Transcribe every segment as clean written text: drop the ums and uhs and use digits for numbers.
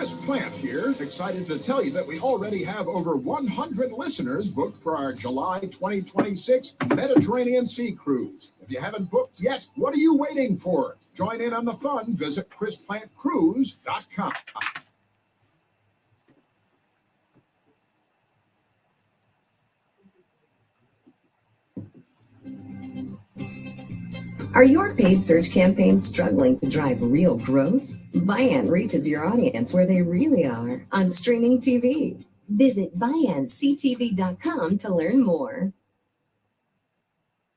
Chris Plant here, excited to tell you that we already have over 100 listeners booked for our July 2026 Mediterranean Sea Cruise. If you haven't booked yet, what are you waiting for? Join in on the fun. Visit ChrisPlantCruise.com. Are your paid search campaigns struggling to drive real growth? Viant reaches your audience where they really are, on streaming TV. Visit ViantCTV.com to learn more.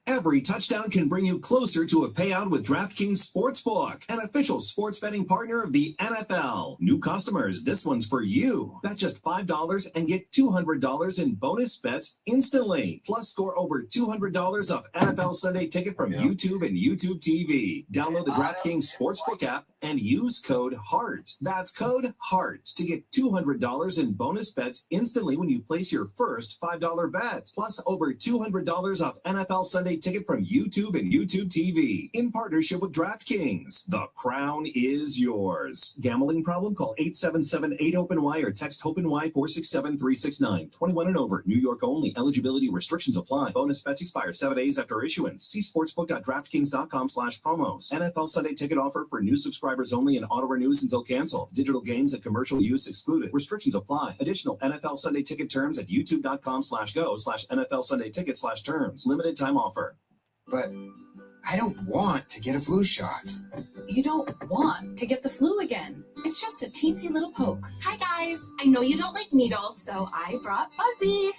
Every touchdown can bring you closer to a payout with DraftKings Sportsbook, an official sports betting partner of the NFL. New customers, this one's for you. Bet just $5 and get $200 in bonus bets instantly. Plus, score over $200 off NFL Sunday Ticket from YouTube and YouTube TV. Download the DraftKings Sportsbook app and use code HEART. That's code HEART to get $200 in bonus bets instantly when you place your first $5 bet. Plus, over $200 off NFL Sunday Ticket from YouTube and YouTube TV in partnership with DraftKings. The crown is yours. Gambling problem? Call 877-8-OPEN-Y or text HOPE-NY 467-369. 21 and over. New York only. Eligibility restrictions apply. Bonus bets expire 7 days after issuance. See sportsbook.draftkings.com/promos. NFL Sunday Ticket offer for new subscribers only and auto renews until canceled. Digital games and commercial use excluded. Restrictions apply. Additional NFL Sunday Ticket terms at youtube.com/go/NFL Sunday Ticket/terms. Limited time offer. But I don't want to get a flu shot. You don't want to get the flu again. It's just a teensy little poke. Hi, guys. I know you don't like needles, so I brought Buzzy.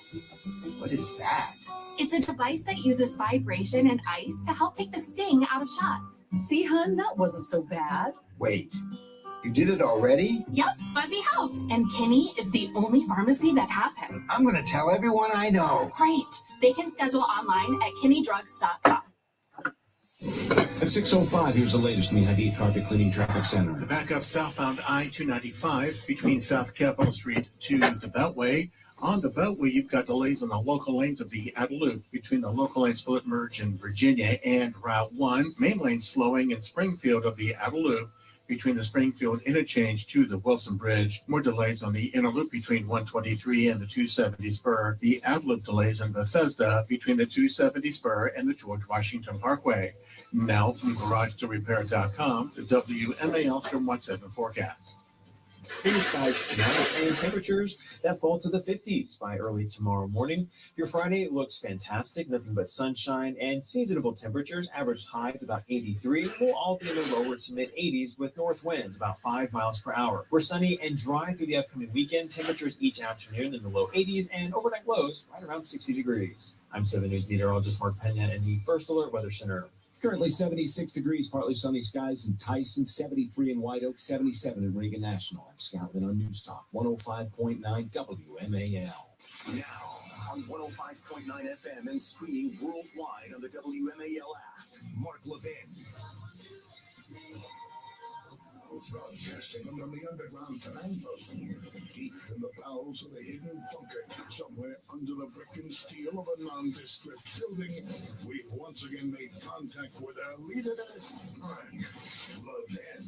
What is that? It's a device that uses vibration and ice to help take the sting out of shots. See, hun, that wasn't so bad. Wait, you did it already? Yep, Buzzy helps. And Kinney is the only pharmacy that has him. I'm going to tell everyone I know. Great. They can schedule online at kinneydrugs.com. At 6:05, here's the latest in the ID Carpet Cleaning Traffic Center. The backup southbound I-295 between South Capitol Street to the Beltway. On the Beltway, you've got delays on the local lanes of the outer loop between the local lane split merge in Virginia and Route 1. Main lane slowing in Springfield of the outer loop between the Springfield interchange to the Wilson Bridge. More delays on the inner loop between 123 and the 270 spur. The outer loop delays in Bethesda between the 270 spur and the George Washington Parkway. Now from GarageToRepair.com, the WMAL Storm Watch 7 forecast. Clear skies tonight and temperatures that fall to the 50s by early tomorrow morning. Your Friday looks fantastic, nothing but sunshine and seasonable temperatures. Average highs about 83. We'll all be in the lower to mid 80s with north winds about 5 miles per hour. We're sunny and dry through the upcoming weekend. Temperatures each afternoon in the low 80s and overnight lows right around 60 degrees. I'm 7 News meteorologist Mark Pena in the First Alert Weather Center. Currently 76 degrees, partly sunny skies in Tyson, 73 in White Oak, 77 in Reagan National. I'm Scott Lynn on News Talk 105.9 WMAL. Now on 105.9 FM and streaming worldwide on the WMAL app. Mark Levin. Broadcasting from the underground command post, deep in the bowels of a hidden bunker, somewhere under the brick and steel of a nondescript building, we've once again made contact with our leader, Mark Levin.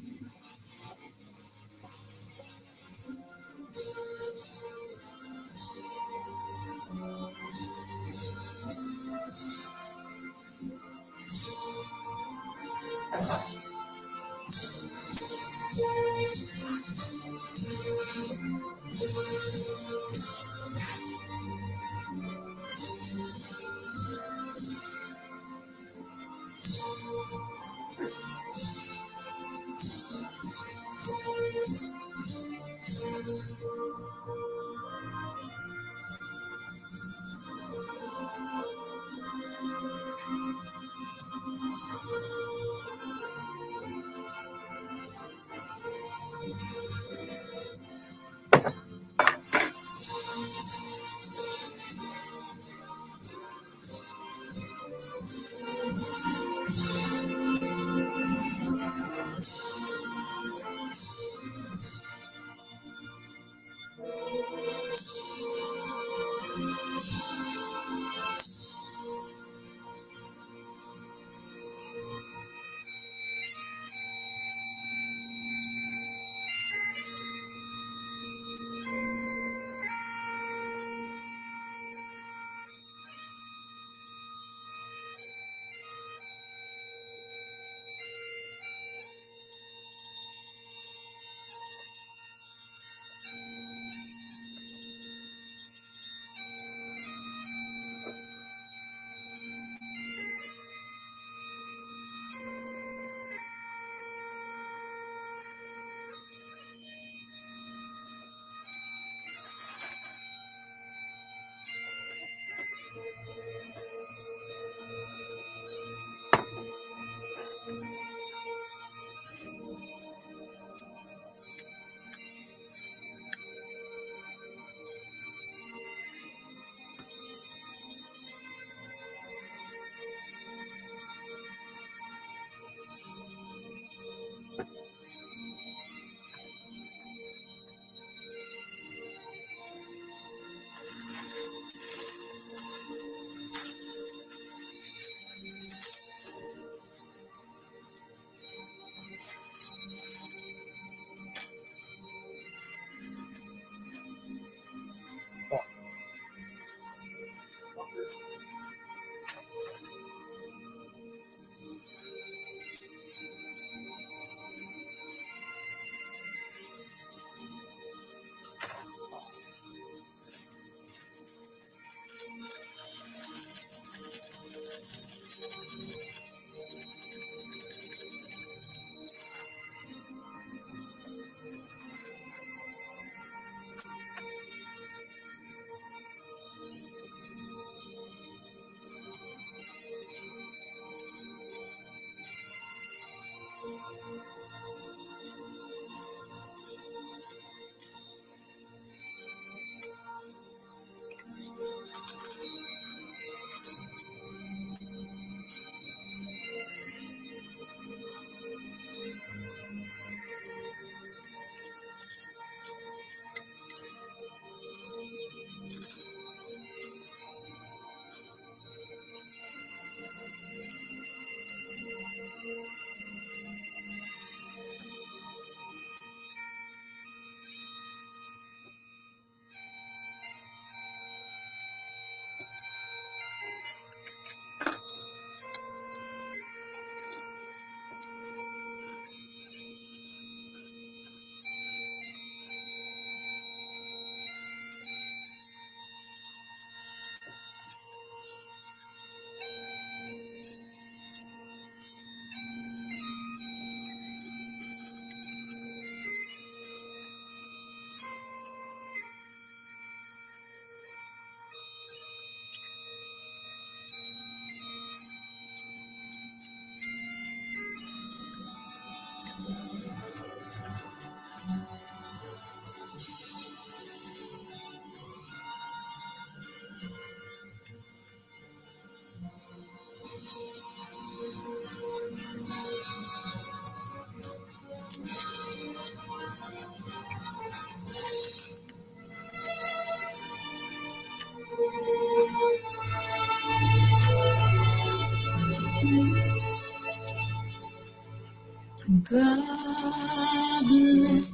God bless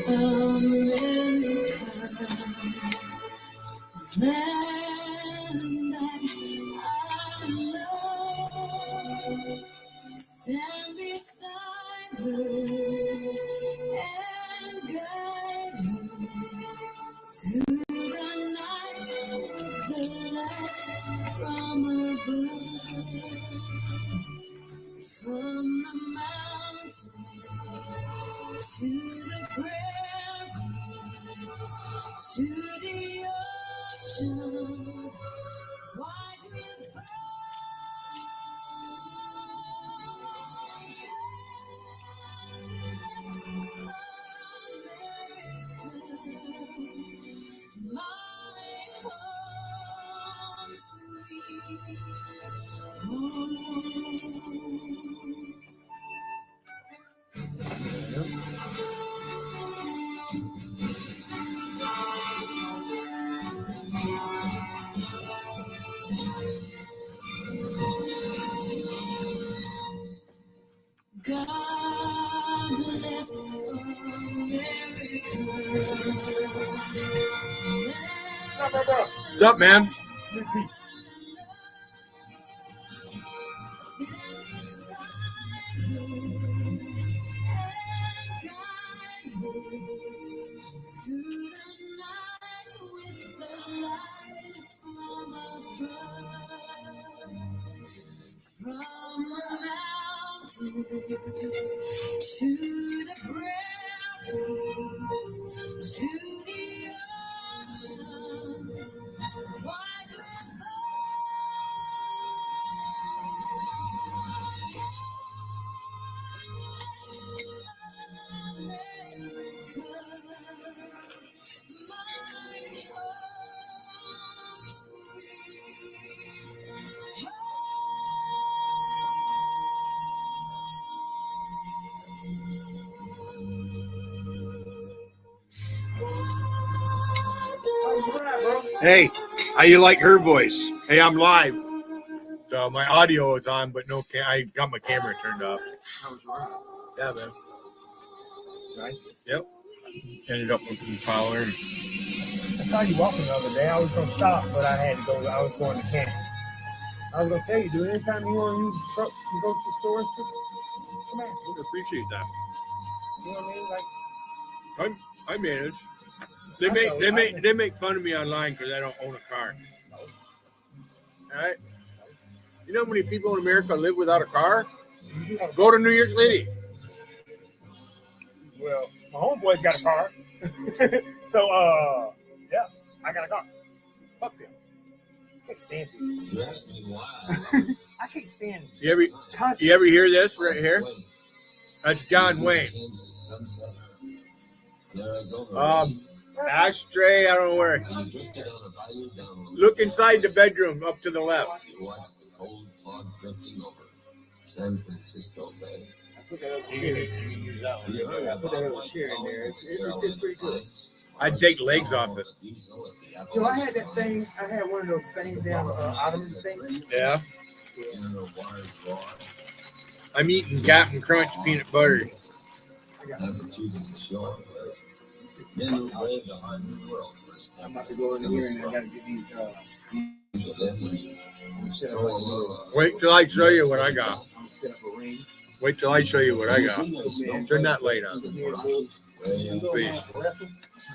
America, land that I love. Stand beside her and guide her through the night with the light from above. From the mountains to the prairies, to the ocean, wide with my home sweet home. God bless America. What's up, man? From the mountains to the prairies, to the ocean, wide with America, my home sweet home. Hey, how you like her voice? Hey, I'm live, so my audio is on, but no, I got my camera turned off. Yeah, man. Nice. Yep. Ended up with some power. I saw you walking the other day. I was gonna stop, but I had to go. I was going to camp. I was gonna tell you, dude. Anytime you want to use the truck, you go to the store and stuff. Come on. I appreciate that. You know what I mean? Like I manage. They make fun of me online because I don't own a car. All right. You know how many people in America live without a car? Go to New York City. Well, my homeboy's got a car. So, yeah, I got a car. Fuck them. I can't stand it. You asked me why. I can't stand it. You ever hear this right here? That's John Wayne. Ashtray, I don't know where. Look inside the bedroom up to the left. You watch the cold fog drifting over San Francisco Bay. I put that other chair in. I put that other chair in there. It fits pretty good. I'd take legs off it. Yo, I had one of those same damn ottoman things. Yeah. I'm eating Captain Crunch peanut butter. Massachusetts shore. Men who braved a hard new world first. I'm about to go in here and I gotta get these Wait till I show you what I got. I'm gonna set up a ring. Wait till I show you what I got. Turn that light on. Please.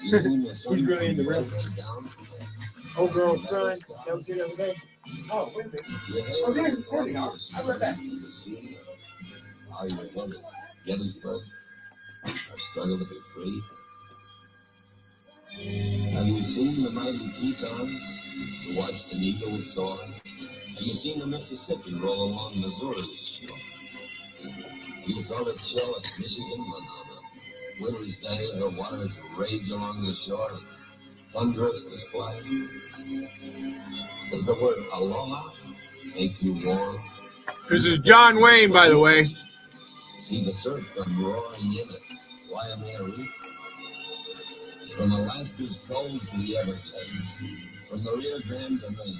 He's really into wrestling. Old girl's son, that was here the other day. Oh, wait a minute. Oh, there's the recording. I'll be right back. Are you headed? Gettysburg. Our struggle to be free. Have you seen the mighty Tetons? You watched an eagle soar? Have you seen the Mississippi roll along Missouri's shore? You felt a chill at Michigan when on a winter's day the waters rage along the shore and thunderous display? Does the word aloha make you warm? This is John Wayne, by the way. See the surf come roaring in at Waimea Reef? From Alaska's cold to the Everglades, from the Rio Grande to Maine,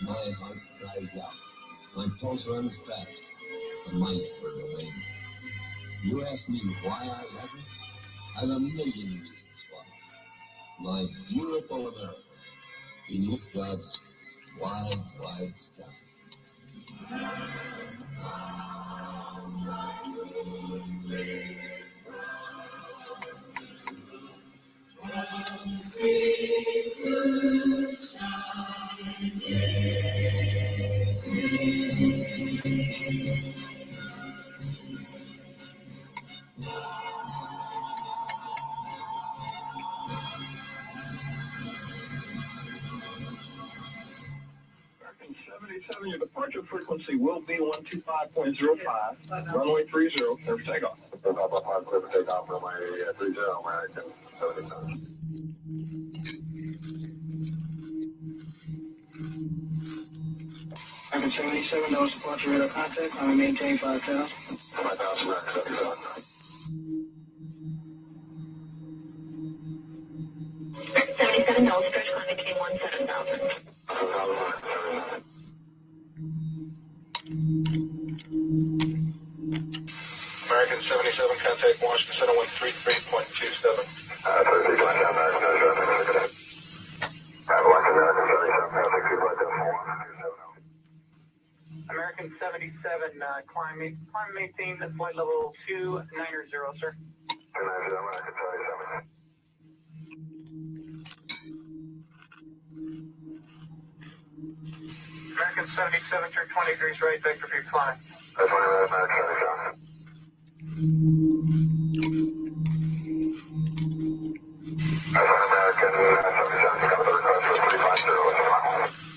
my heart cries out. My pulse runs fast, the mind for the wind. You ask me why I love it? I've a million reasons why. My beautiful America, beneath God's wide, wide sky. Your departure frequency will be 125.05. Runway 30, clear for takeoff. Clear for takeoff, runway 30, American 77. American 77, no departure radar contact. I'm maintain 5,000. 5,000, American 77. 77, no stretch, climb maintain 17,000. American 77, contact Washington Center 133.27. 33, contact American 77. Washington American 77, contact 257. American 77, climb maintain flight level 290, sir. 290, American 77. American 77, turn 20 degrees right, vector for your climb. 20 minutes, American 77.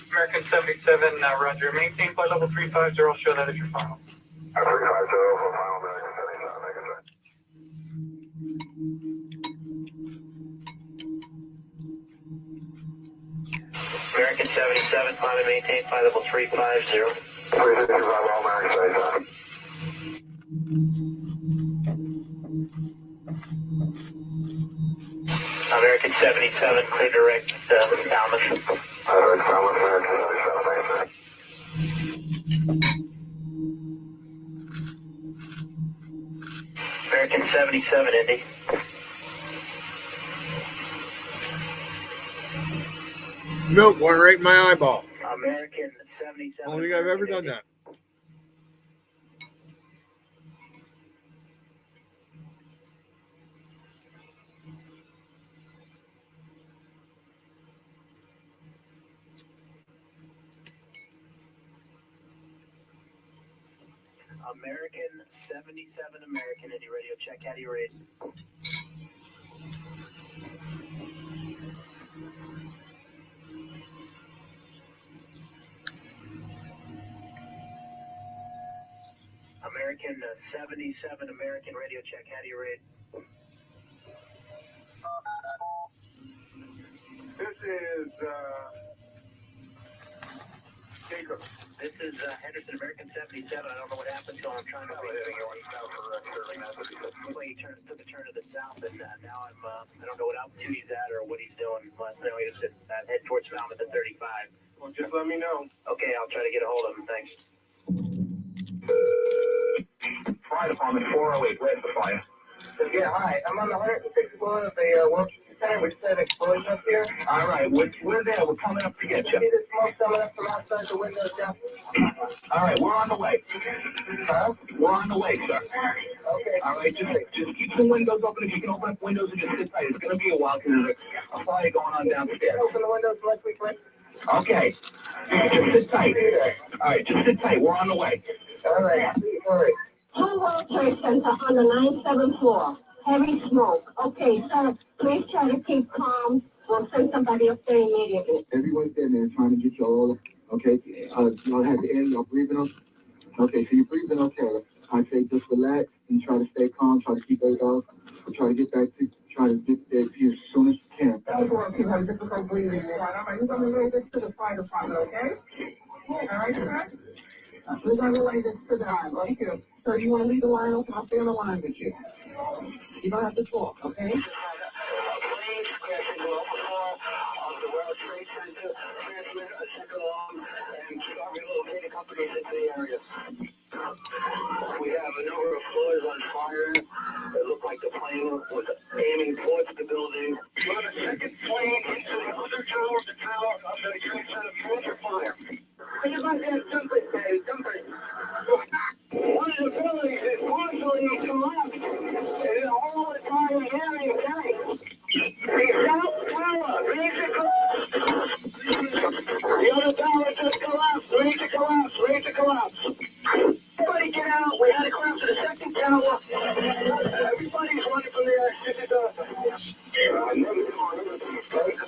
American 77, roger. Maintain flight level 350, show that as your final. 350 for final, American 77, make it right. American 77, climb and maintain flight level 350. 365, all American 77. American 77, clear direct Falmouth. Direct Falmouth, American 77, American 77, Indy. Milk went right in my eyeball. American 77. I don't think I've ever done that. American 77, American Indy radio check. How do you read? American American 77 American radio check. How do you read? This is Jacob. This is Henderson American 77. I don't know what happened to him. I'm trying to read it. He took a turn to the south, and now I don't know what altitude he's at or what he's doing. Last night he was head towards Falmouth at 35. Well, just let me know. Okay, I'll try to get a hold of him. Thanks. Fire department 408. Where's the fire? Yeah, hi. I'm on the 106th floor of the World Trade Center. We just had an explosion up here. All right, we're there. We're coming up to get See you. the smoke coming up from outside the windows, Jeff? All right, we're on the way. Huh? We're on the way, sir. Okay. All right, just keep the windows open. If you can open up windows and just sit tight. It's going to be a while because there's a fire going on downstairs. Open the windows unless we click. Okay. Just sit tight. All right, just sit tight. We're on the way. All right. All right. World Trade Center on the 97th floor. Heavy smoke. Okay, sir, please try to keep calm. We'll send somebody up there immediately. Everyone's there, man, trying to get you all, okay? Y'all have the air, y'all breathing okay? Okay, so you're breathing okay. I say just relax and try to stay calm, try to keep it up, try to get there to you as soon as you can. Everyone keep having difficult breathing. All right, we're going to relay this to the fire department, okay? All right, sir? We're going to relay this to them. Thank you. So you want to leave the line open? I'll stay on the line with you. You don't have to talk, okay? We have a number of floors on fire. It looked like the plane was aiming towards the building. We have a second plane into the other tower, the tower of the Trade Center further fire. One of the buildings is partially collapsed. And all the time hearing bang. The south tower, ready to collapse. The other tower just collapsed, ready to collapse, ready to collapse. Everybody get out. We had to collapse to the second tower. Everybody's running from there.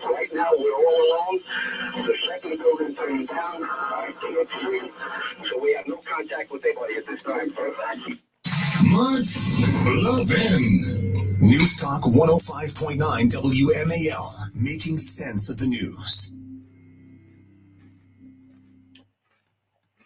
Right now, we're all alone. The second building's turning down. So we have no contact with anybody at this time. Mark Levin. News Talk 105.9 WMAL. Making sense of the news.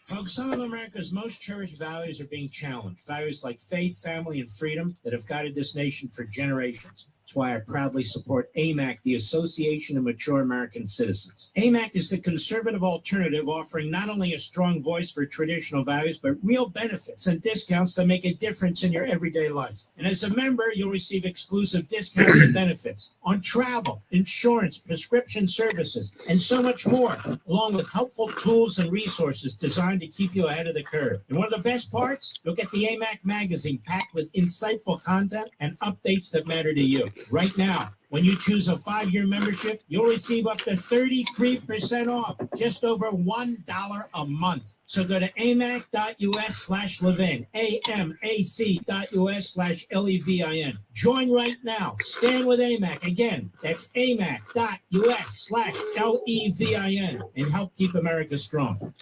Folks, some of America's most cherished values are being challenged. Values like faith, family, and freedom that have guided this nation for generations. That's why I proudly support AMAC, the Association of Mature American Citizens. AMAC is the conservative alternative, offering not only a strong voice for traditional values, but real benefits and discounts that make a difference in your everyday life. And as a member, you'll receive exclusive discounts and benefits on travel, insurance, prescription services, and so much more, along with helpful tools and resources designed to keep you ahead of the curve. And one of the best parts, you'll get the AMAC magazine packed with insightful content and updates that matter to you. Right now, when you choose a 5-year membership, you'll receive up to 33% off, just over $1 a month. So go to amac.us/Levin, amac.us/Levin. Join right now. Stand with AMAC. Again, that's amac.us/Levin, and help keep America strong.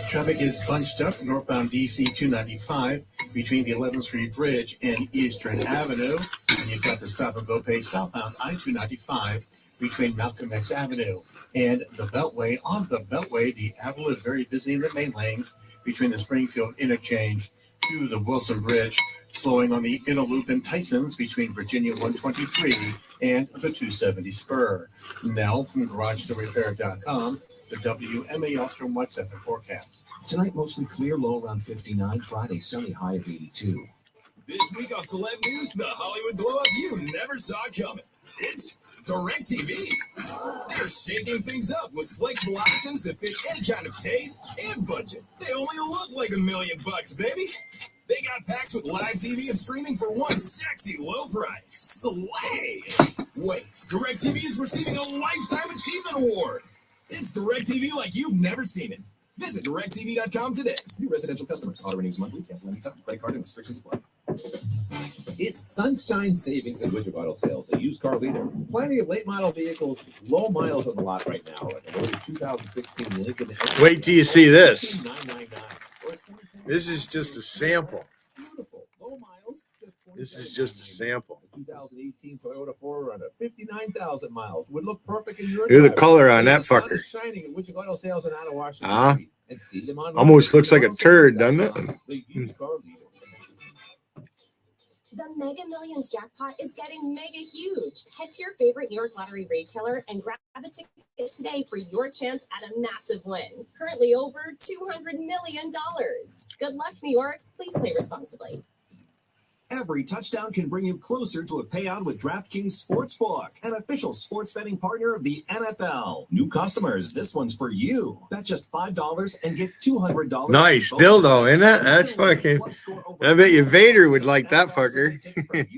Traffic is bunched up northbound DC 295 between the 11th Street Bridge and Eastern Avenue. And you've got the stop and go pace southbound I-295 between Malcolm X Avenue and the Beltway. On the Beltway, the Avalon is very busy in the main lanes between the Springfield interchange to the Wilson Bridge, slowing on the inner loop in Tysons between Virginia 123 and the 270 spur. Now from GarageToRepair.com, the WMAL Storm Watch 7 forecast. Tonight, mostly clear, low around 59. Friday, sunny, high of 82. This week on Celeb News, the Hollywood glow-up you never saw coming. It's DirecTV. They're shaking things up with flexible options that fit any kind of taste and budget. They only look like $1 million, baby. They got packs with live TV and streaming for one sexy low price. Slay! Wait, DirecTV is receiving a Lifetime Achievement Award. It's DirecTV like you've never seen it. Visit DirecTV.com today. New residential customers. Auto renews monthly. Cancel anytime. Credit card and restrictions apply. It's sunshine savings at Widget Auto Sales, a used car leader. Plenty of late model vehicles, low miles on the lot right now. Like a loaded 2016 Lincoln. Wait till you see this. $15,999. This is just a sample. Beautiful, low miles. This is just a sample. 2018 Toyota 4Runner, 59,000 miles. Would look perfect in your Look at the driveway. color on that The sun fucker. is shining at Widget Auto Sales in Ottawa, Washington Ah, Street. And see them on almost looks like a turd, doesn't it? the used car leader. The Mega Millions jackpot is getting mega huge. Head to your favorite New York Lottery retailer and grab a ticket today for your chance at a massive win. Currently over $200 million. Good luck, New York. Please play responsibly. Every touchdown can bring you closer to a payout with DraftKings Sportsbook, an official sports betting partner of the NFL. New customers, this one's for you. Bet just $5 and get $200. Nice dildo, isn't it? That's fucking. I bet you Vader would like that fucker. YouTube and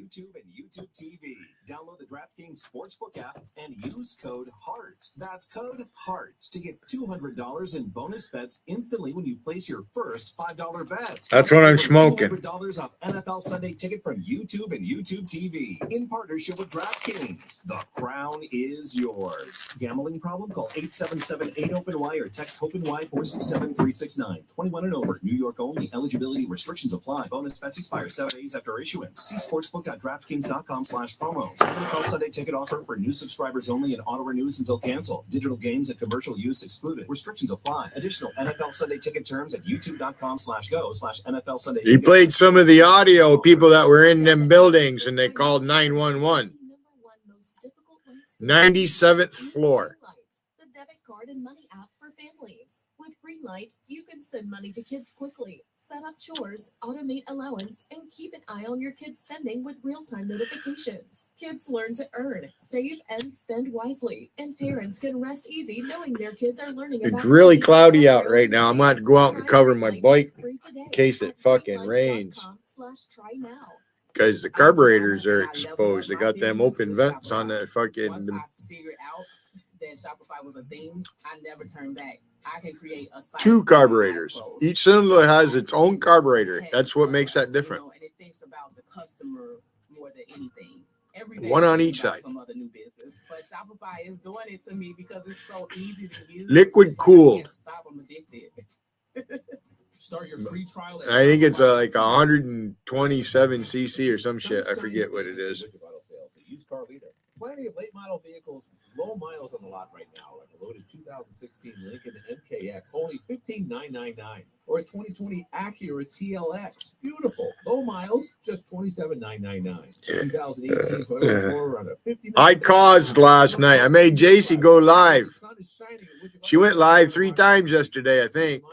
YouTube TV. Download the DraftKings Sportsbook app and use code HEART. That's code HEART to get $200 in bonus bets instantly when you place your first $5 bet. That's what I'm smoking. $200 off NFL Sunday Ticket from YouTube and YouTube TV in partnership with DraftKings. The crown is yours. Gambling problem? Call 877-8-OPEN-Y or text HOPEN-Y 467-369. 21 and over. New York only. Eligibility restrictions apply. Bonus bets expire 7 days after issuance. See sportsbook.draftkings.com/promos. NFL Sunday Ticket offer for new subscribers only and auto renews until canceled. Digital games and commercial use excluded. Restrictions apply. Additional NFL Sunday Ticket terms at youtube.com/go/NFL Sunday. He played some of the audio people that were in them buildings and they called 911. 97th floor. The debit card and money app for families. With Greenlight, you can send money to kids quickly, set up chores, automate allowance, and keep an eye on your kids' spending with real-time notifications. Kids learn to earn, save, and spend wisely, and parents can rest easy knowing their kids are learning about It's really money. cloudy out right now. I'm going to have to go out and cover my bike in case it fucking rains. Greenlight.com/try now. Because the carburetors are exposed. They got them open vents on the fucking. Once I figured out that Shopify was a thing, I never turned back. I can create a site. Two carburetors. Each cylinder has its own carburetor. That's what makes that different. And it thinks about the customer more than anything. Every day One on I each think about side. Some other new business, but Shopify is doing it to me because it's so easy to use. Liquid It's like cool. I can't stop. I'm addicted. Start your free trial at I think it's like 127 cc or some shit. I forget what it is. Widget Auto Sales, a used car leader. Plenty of late model vehicles, low miles on the lot right now. Like a loaded 2016 Lincoln MKX, only $15,999, or a 2020 Acura TLX, beautiful, low miles, just $27,999. 2018 Toyota 4Runner, $59,000. I caused last night. I made JC go live. She went live 3 times yesterday, I think.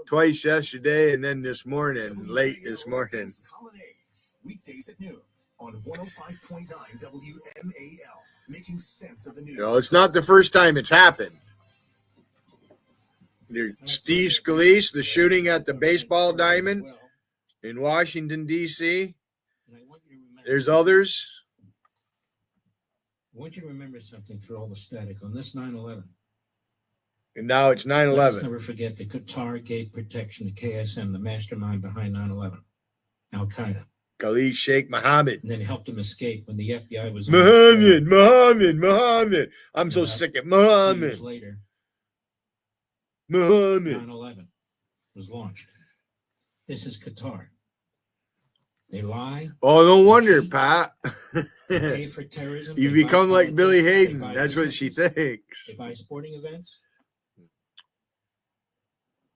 Twice yesterday and then this morning, late this morning. Weekdays at noon on 105.9 WMAL, making sense of the news. It's not the first time it's happened. There's Steve Scalise, the shooting at the baseball diamond in Washington, D.C. There's others. I want you to remember something through all the static on this 9/11. And now it's Let's 9/11. never forget that Qatar gave protection to KSM, the mastermind behind 9/11, Al Qaeda. Khalid Sheikh Mohammed. And then helped him escape when the FBI was Muhammad. I'm so sick of 2 Muhammad. years later, Muhammad. 9/11 was launched. This is Qatar. They lie. Oh, no wonder, Pat. Pay for terrorism. You They buy become like politics, Billy they Hayden. buy That's what she businesses, thinks. They buy sporting events.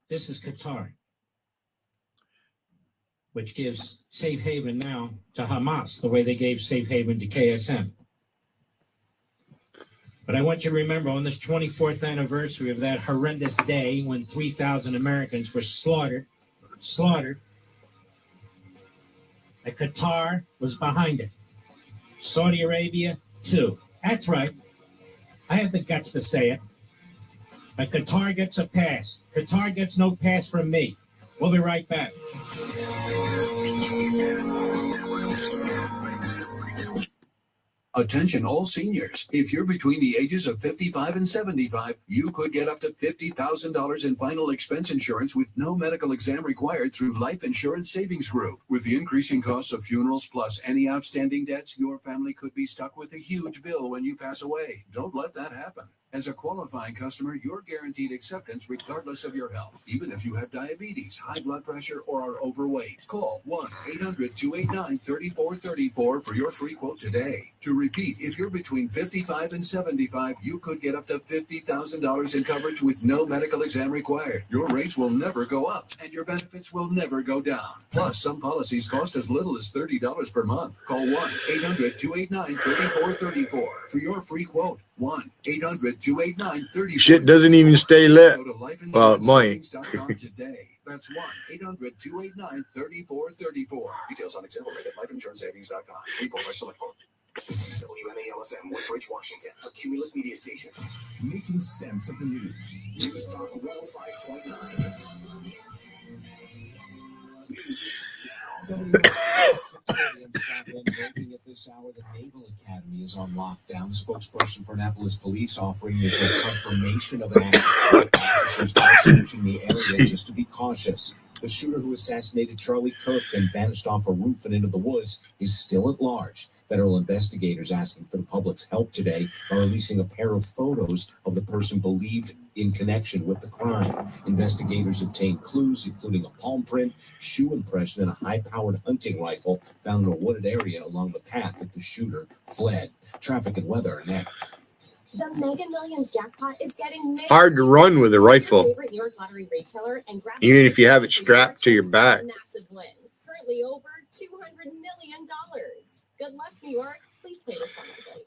This is Qatar, which gives safe haven now to Hamas, the way they gave safe haven to KSM. But I want you to remember on this 24th anniversary of that horrendous day when 3,000 Americans were slaughtered, that Qatar was behind it. Saudi Arabia, too. That's right. I have the guts to say it. But Qatar gets a pass. Qatar gets no pass from me. We'll be right back. Attention all seniors. If you're between the ages of 55 and 75, you could get up to $50,000 in final expense insurance with no medical exam required through Life Insurance Savings Group. With the increasing costs of funerals plus any outstanding debts, your family could be stuck with a huge bill when you pass away. Don't let that happen. As a qualifying customer, you're guaranteed acceptance regardless of your health, even if you have diabetes, high blood pressure, or are overweight. Call 1-800-289-3434 for your free quote today. To repeat, if you're between 55 and 75, you could get up to $50,000 in coverage with no medical exam required. Your rates will never go up, and your benefits will never go down. Plus, some policies cost as little as $30 per month. Call 1-800-289-3434 for your free quote. 1-800-289-3434. Shit doesn't even stay lit. Well, it might. Today. That's 1-800-289-3434. Details on example rate at lifeinsurancesavings.com. People by Select Vote. WMAL-FM, Woodbridge, Washington. A Cumulus media station. Making sense of the news. News Talk 105.9. Breaking at this hour, the Naval Academy is on lockdown. Spokesperson for Annapolis Police offering there's no confirmation of an accident. Officers are searching the area just to be cautious. The shooter who assassinated Charlie Kirk and vanished off a roof and into the woods is still at large. Federal investigators asking for the public's help today are releasing a pair of photos of the person believed in connection with the crime. Investigators obtained clues, including a palm print, shoe impression, and a high-powered hunting rifle found in a wooded area along the path that the shooter fled. Traffic and weather are next. The Mega Millions jackpot is getting Hard to run with a rifle, favorite New York lottery retailer and grab even if you have it strapped to your back. massive win. Currently over $200 million. Good luck, New York. Please play responsibly.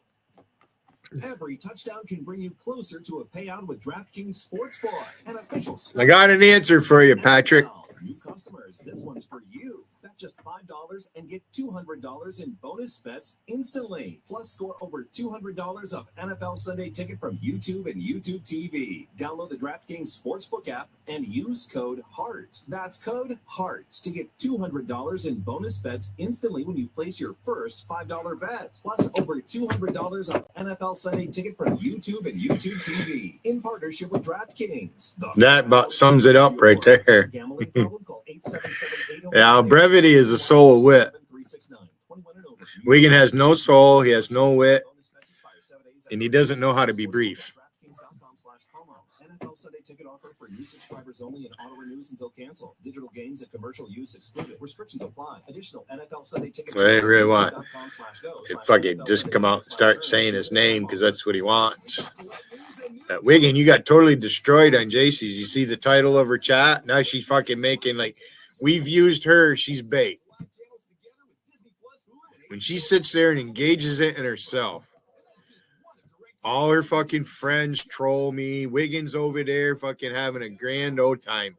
Every touchdown can bring you closer to a payout with DraftKings Sportsbook, an official I got an answer for you, Patrick. New customers, this one's for you. Bet just $5 and get $200 in bonus bets instantly. Plus, score over $200 off NFL Sunday Ticket from YouTube and YouTube TV. Download the DraftKings Sportsbook app and use code HEART. That's code HEART to get $200 in bonus bets instantly when you place your first $5 bet. Plus, over $200 off NFL Sunday Ticket from YouTube and YouTube TV in partnership with DraftKings. That about sums it up right there. Yeah, brevity is the soul of wit. Wiggin has no soul, he has no wit, and he doesn't know how to be brief. NFL Sunday Ticket offer for new subscribers only and auto renews until canceled. Digital games and commercial use excluded. Restrictions apply. Additional NFL Sunday Ticket. What I really want. If fucking just come out and start saying his name because that's what he wants. Wiggin, you got totally destroyed on JC's. You see the title of her chat? Now she's fucking making like, we've used her, she's bait. When she sits there and engages it in herself, all her fucking friends troll me. Wiggins over there fucking having a grand old time.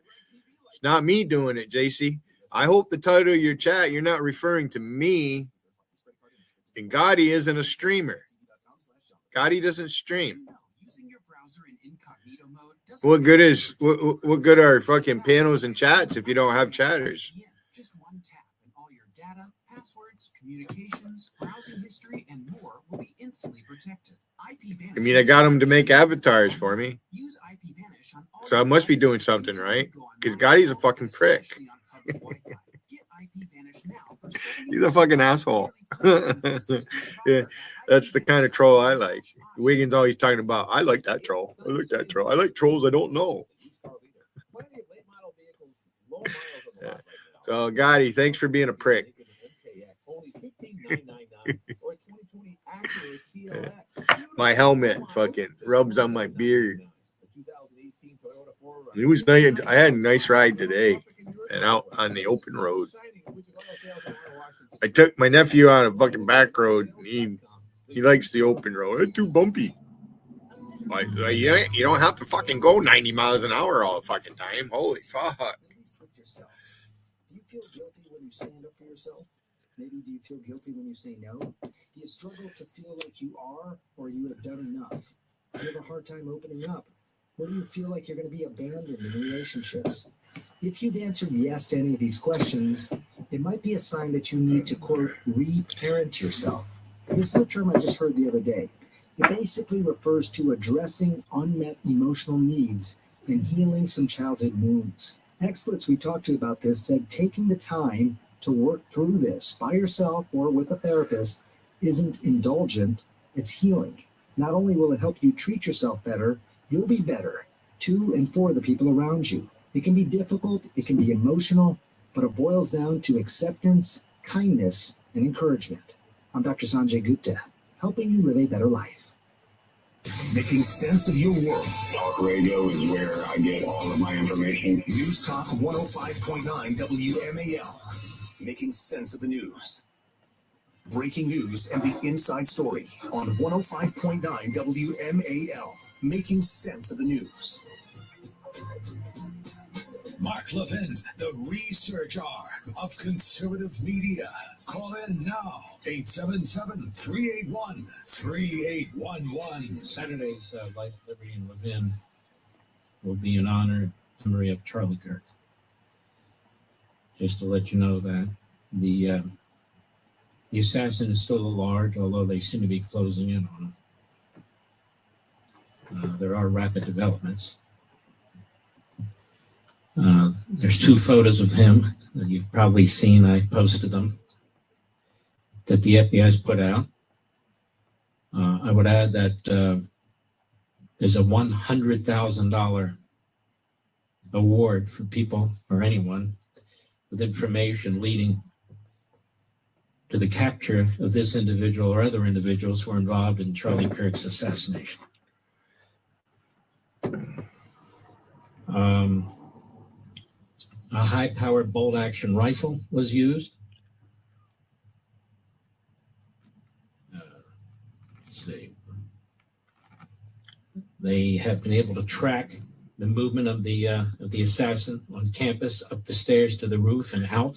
It's not me doing it, JC. I hope the title of your chat, you're not referring to me. And Gotti isn't a streamer. Gotti doesn't stream. What good are fucking panels and chats if you don't have chatters? Just one tap and all your data, passwords, communications, browsing history, and more will be instantly protected. I mean, I got him to make avatars for me. So I must be doing something right. Because Gotti's a fucking prick. He's a fucking asshole. Yeah, that's the kind of troll I like. Wiggins always talking about, I like that troll. I like that troll. I like trolls I don't know. Yeah. So, Gotti, thanks for being a prick. My helmet fucking rubs on my beard. It was nice. I had a nice ride today and out on the open road. I took my nephew on a fucking back road. He likes the open road. It's too bumpy. Like, you don't have to fucking go 90 miles an hour all the fucking time. Holy fuck. Do you feel guilty when you stand up for yourself? Maybe do you feel guilty when you say no? Do you struggle to feel like you are or you have done enough? Do you have a hard time opening up? Or do you feel like you're going to be abandoned in relationships? If you've answered yes to any of these questions, it might be a sign that you need to, quote, re-parent yourself. This is a term I just heard the other day. It basically refers to addressing unmet emotional needs and healing some childhood wounds. Experts we talked to about this said taking the time to work through this by yourself or with a therapist isn't indulgent, it's healing. Not only will it help you treat yourself better, you'll be better to and for the people around you. It can be difficult, it can be emotional, but it boils down to acceptance, kindness, and encouragement. I'm Dr. Sanjay Gupta, helping you live a better life. Making sense of your world. Talk radio is where I get all of my information. News Talk 105.9 WMAL. Making sense of the news. Breaking news and the inside story on 105.9 WMAL. Making sense of the news. Mark Levin, the research arm of conservative media. Call in now, 877-381-3811. Saturday's Life, Liberty, and Levin will be in honor of the memory of Charlie Kirk. Just to let you know that the assassin is still at large, although they seem to be closing in on him. There are rapid developments. There's two photos of him that you've probably seen. I've posted them that the FBI's put out. I would add that there's a $100,000 award for people or anyone with information leading to the capture of this individual or other individuals who are involved in Charlie Kirk's assassination. A high-powered bolt-action rifle was used. Let's see. They have been able to track the movement of the assassin on campus, up the stairs to the roof and out.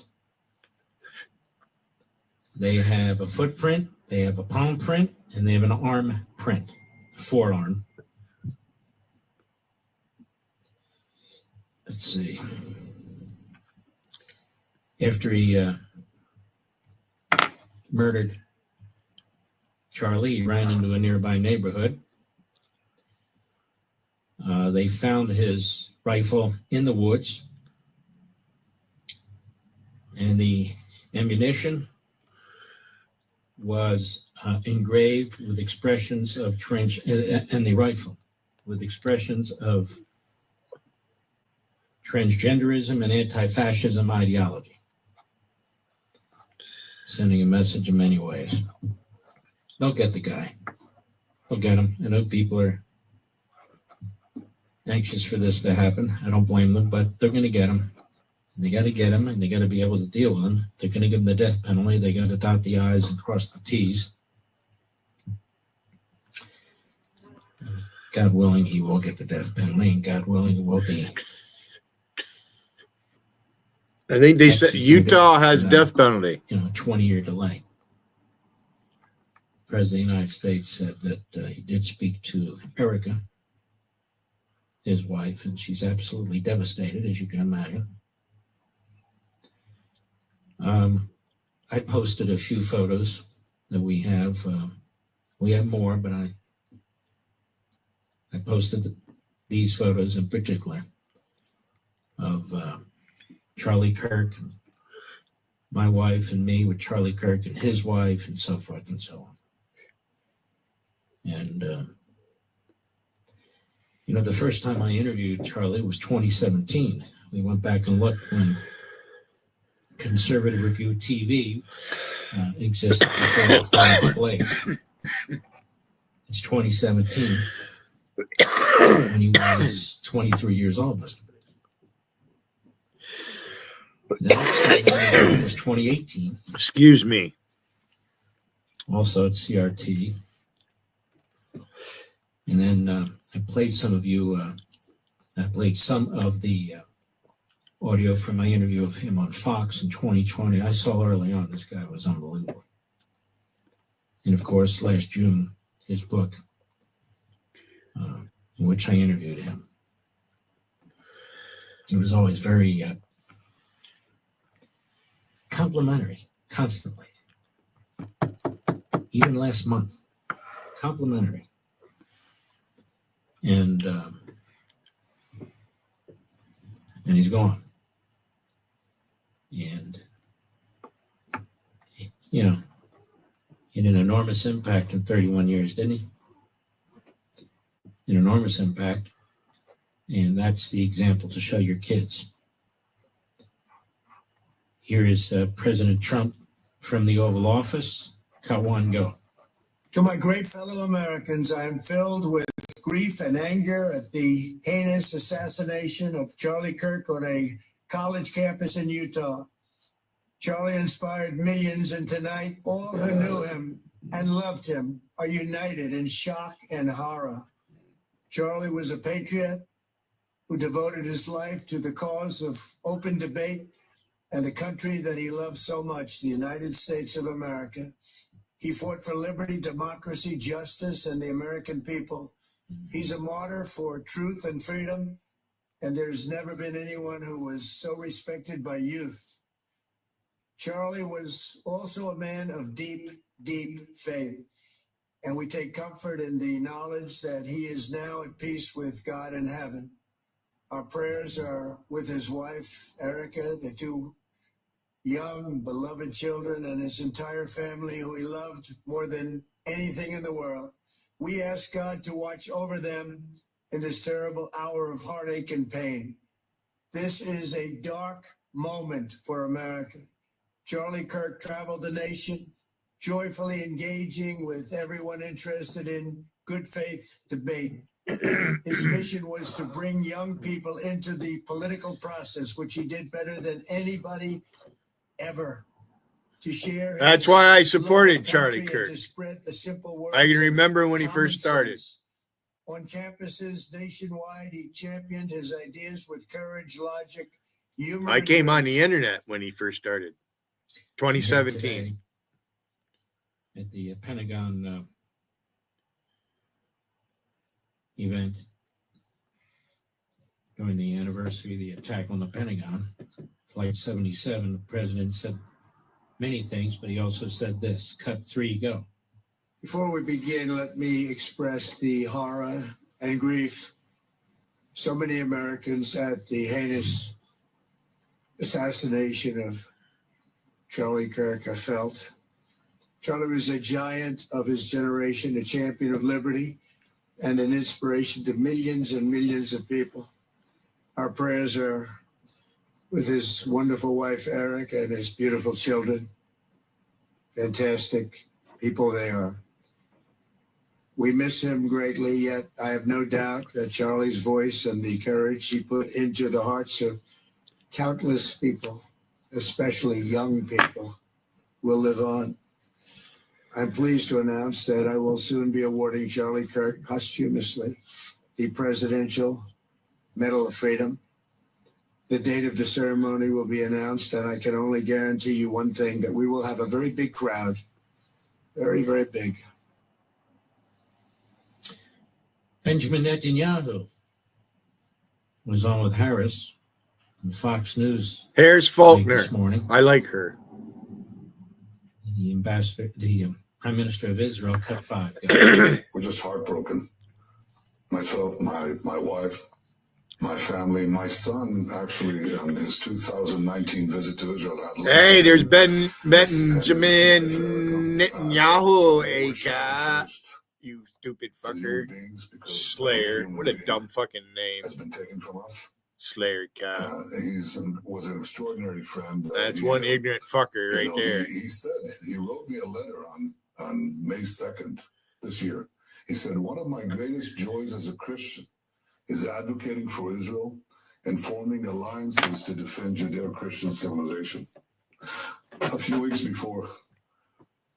They have a footprint, they have a palm print, and they have an arm print, forearm. Let's see. After he murdered Charlie, he ran into a nearby neighborhood. They found his rifle in the woods, and the ammunition was engraved with expressions of and the rifle with expressions of transgenderism and anti-fascism ideology, sending a message in many ways. They'll get the guy. They'll get him. I know people are anxious for this to happen. I don't blame them, but they're going to get him. They got to get him, and they got to be able to deal with him. If they're going to give him the death penalty, they got to dot the I's and cross the T's. God willing, he will get the death penalty, and God willing, it will be. I think they said Utah has death penalty. 20-year delay. The President of the United States said that he did speak to Erica, his wife, and she's absolutely devastated, as you can imagine. I posted a few photos that we have. We have more, but I posted these photos in particular of Charlie Kirk, and my wife and me with Charlie Kirk and his wife, and so forth and so on. And, the first time I interviewed Charlie was 2017. We went back and looked when Conservative Review TV existed before the Quiet Blade. It's 2017, when he was 23 years old, must have been. The next time was 2018. Excuse me. Also at CRT. And then I played some of the audio from my interview of him on Fox in 2020. I saw early on this guy was unbelievable. And of course, last June, his book, in which I interviewed him. It was always very complimentary, constantly. even last month. Complimentary. And he's gone. And, you know, he had an enormous impact in 31 years, didn't he? An enormous impact. And that's the example to show your kids. Here is President Trump from the Oval Office. Cut one, go. To my great fellow Americans, I am filled with grief and anger at the heinous assassination of Charlie Kirk on a college campus in Utah. Charlie inspired millions, and tonight all who knew him and loved him are united in shock and horror. Charlie was a patriot who devoted his life to the cause of open debate and the country that he loved so much, the United States of America. He fought for liberty, democracy, justice, and the American people. He's a martyr for truth and freedom, and there's never been anyone who was so respected by youth. Charlie was also a man of deep, deep faith, and we take comfort in the knowledge that he is now at peace with God in heaven. Our prayers are with his wife, Erica, the two young, beloved children, and his entire family, who he loved more than anything in the world. We ask God to watch over them in this terrible hour of heartache and pain. This is a dark moment for America. Charlie Kirk traveled the nation, joyfully engaging with everyone interested in good faith debate. His mission was to bring young people into the political process, which he did better than anybody ever. To share. That's why I supported Charlie Kirk. To spread the simple words I can remember when he first started. On campuses nationwide, he championed his ideas with courage, logic, humor. I came on the internet when he first started. 2017. At the Pentagon event during the anniversary of the attack on the Pentagon, Flight 77, the president said many things, but he also said this. Cut three, go. Before we begin, let me express the horror and grief so many Americans at the heinous assassination of Charlie Kirk have felt. Charlie was a giant of his generation, a champion of liberty, and an inspiration to millions and millions of people. Our prayers are with his wonderful wife, Eric, and his beautiful children. Fantastic people they are. We miss him greatly, yet I have no doubt that Charlie's voice and the courage he put into the hearts of countless people, especially young people, will live on. I'm pleased to announce that I will soon be awarding Charlie Kirk posthumously the Presidential Medal of Freedom. The date of the ceremony will be announced, and I can only guarantee you one thing, that we will have a very big crowd. Very, very big. Benjamin Netanyahu was on with Harris on Fox News. Harris Faulkner. This morning. I like her. The Prime Minister of Israel, cut five. We're just heartbroken. Myself, my wife, my family, my son, actually, on his 2019 visit to Israel. Hey, there's Benjamin Netanyahu, Aka. You stupid fucker. Slayer. What a dumb fucking name. Has been taken from us. Slayer, Cat. Was an extraordinary friend. That's one ignorant fucker right there. He said, he wrote me a letter on May 2nd this year. He said, one of my greatest joys as a Christian is advocating for Israel and forming alliances to defend Judeo-Christian civilization. A few weeks before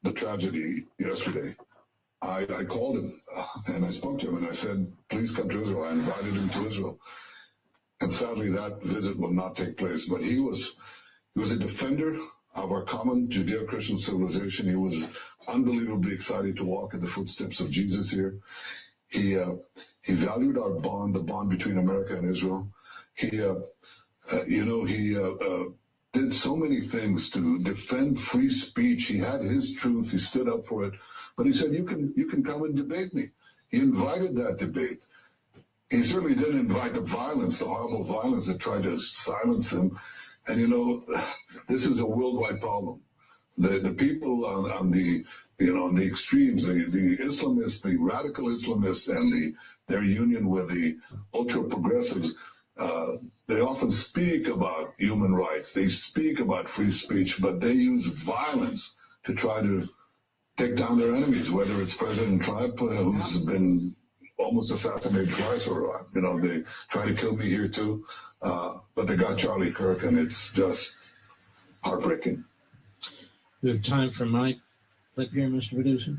the tragedy yesterday, I called him and I spoke to him and I said, please come to Israel. I invited him to Israel. And sadly, that visit will not take place. But he was a defender of our common Judeo-Christian civilization. He was unbelievably excited to walk in the footsteps of Jesus here. He valued our bond, the bond between America and Israel. He did so many things to defend free speech. He had his truth. He stood up for it. But he said, you can come and debate me. He invited that debate. He certainly didn't invite the violence, the horrible violence that tried to silence him. And this is a worldwide problem. The people on the on the extremes, the Islamists, the radical Islamists, and their union with the ultra progressives, they often speak about human rights. They speak about free speech, but they use violence to try to take down their enemies. Whether it's President Trump, who's been almost assassinated twice, or they try to kill me here too. But they got Charlie Kirk, and it's just heartbreaking. We have time for my clip here, Mr. Producer.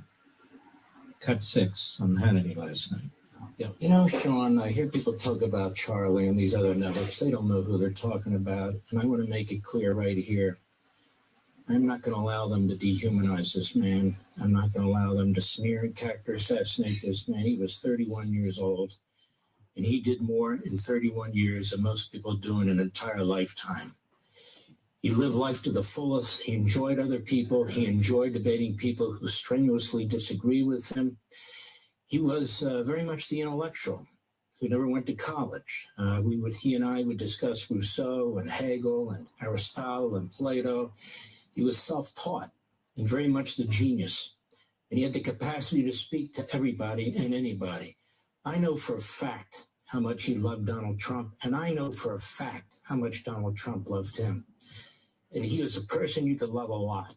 Cut 6 on Hannity last night. Yeah. Sean, I hear people talk about Charlie and these other networks. They don't know who they're talking about. And I want to make it clear right here. I'm not going to allow them to dehumanize this man. I'm not going to allow them to smear and character assassinate this man. He was 31 years old, and he did more in 31 years than most people do in an entire lifetime. He lived life to the fullest. He enjoyed other people. He enjoyed debating people who strenuously disagree with him. He was very much the intellectual who never went to college. He and I would discuss Rousseau and Hegel and Aristotle and Plato. He was self-taught and very much the genius. And he had the capacity to speak to everybody and anybody. I know for a fact how much he loved Donald Trump, and I know for a fact how much Donald Trump loved him. And he was a person you could love a lot.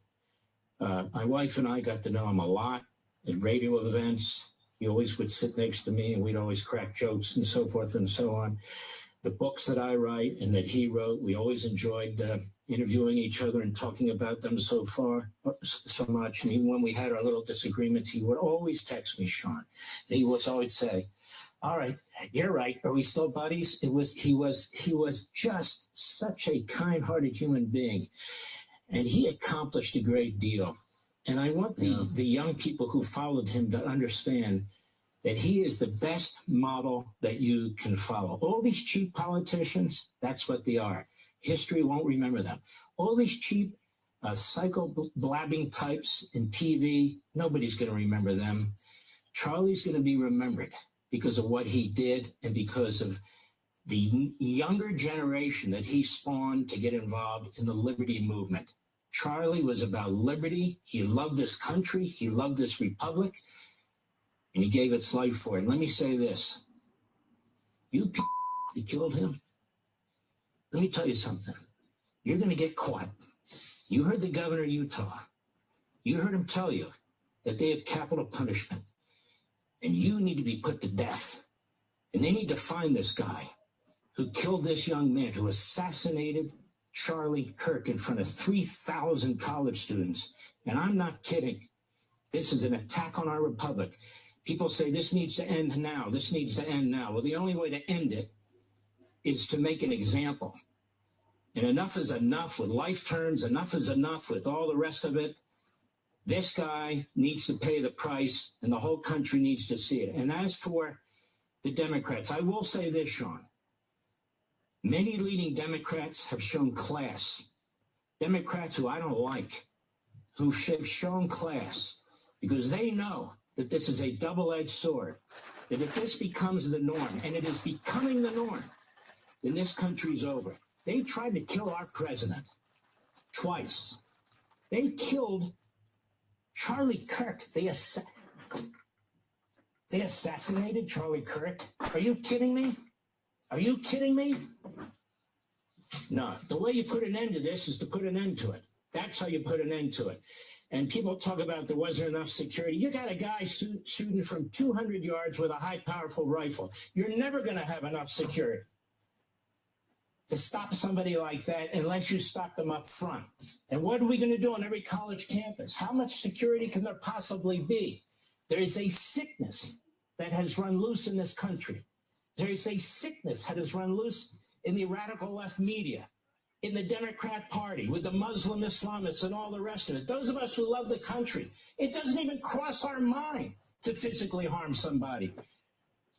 My wife and I got to know him a lot at radio events. He always would sit next to me, and we'd always crack jokes and so forth and so on. The books that I write and that he wrote, we always enjoyed interviewing each other and talking about them so much. And even when we had our little disagreements, he would always text me, Sean. And he would always say, all right, you're right. Are we still buddies? He was just such a kind-hearted human being. And he accomplished a great deal. And I want the young people who followed him to understand that he is the best model that you can follow. All these cheap politicians, that's what they are. History won't remember them. All these cheap psycho-blabbing types in TV, nobody's going to remember them. Charlie's going to be remembered because of what he did and because of the younger generation that he spawned to get involved in the liberty movement. Charlie was about liberty. He loved this country. He loved this republic. And he gave its life for it. And let me say this. You killed him. Let me tell you something. You're going to get caught. You heard the governor of Utah. You heard him tell you that they have capital punishment. And you need to be put to death. And they need to find this guy who killed this young man, who assassinated Charlie Kirk in front of 3,000 college students. And I'm not kidding. This is an attack on our republic. People say this needs to end now. This needs to end now. Well, the only way to end it is to make an example. And enough is enough with life terms. Enough is enough with all the rest of it. This guy needs to pay the price, and the whole country needs to see it. And as for the Democrats, I will say this, Sean. Many leading Democrats have shown class. Democrats who I don't like, who have shown class, because they know that this is a double-edged sword, that if this becomes the norm, and it is becoming the norm, then this country's over. They tried to kill our president twice. They killed Charlie Kirk. They assassinated Charlie Kirk. Are you kidding me? Are you kidding me? No. The way you put an end to this is to put an end to it. That's how you put an end to it. And people talk about there wasn't enough security. You got a guy shooting from 200 yards with a high, powerful rifle. You're never going to have enough security to stop somebody like that unless you stop them up front. And what are we going to do on every college campus? How much security can there possibly be? There is a sickness that has run loose in this country. There is a sickness that has run loose in the radical left media, in the Democrat Party, with the Muslim Islamists and all the rest of it. Those of us who love the country, it doesn't even cross our mind to physically harm somebody.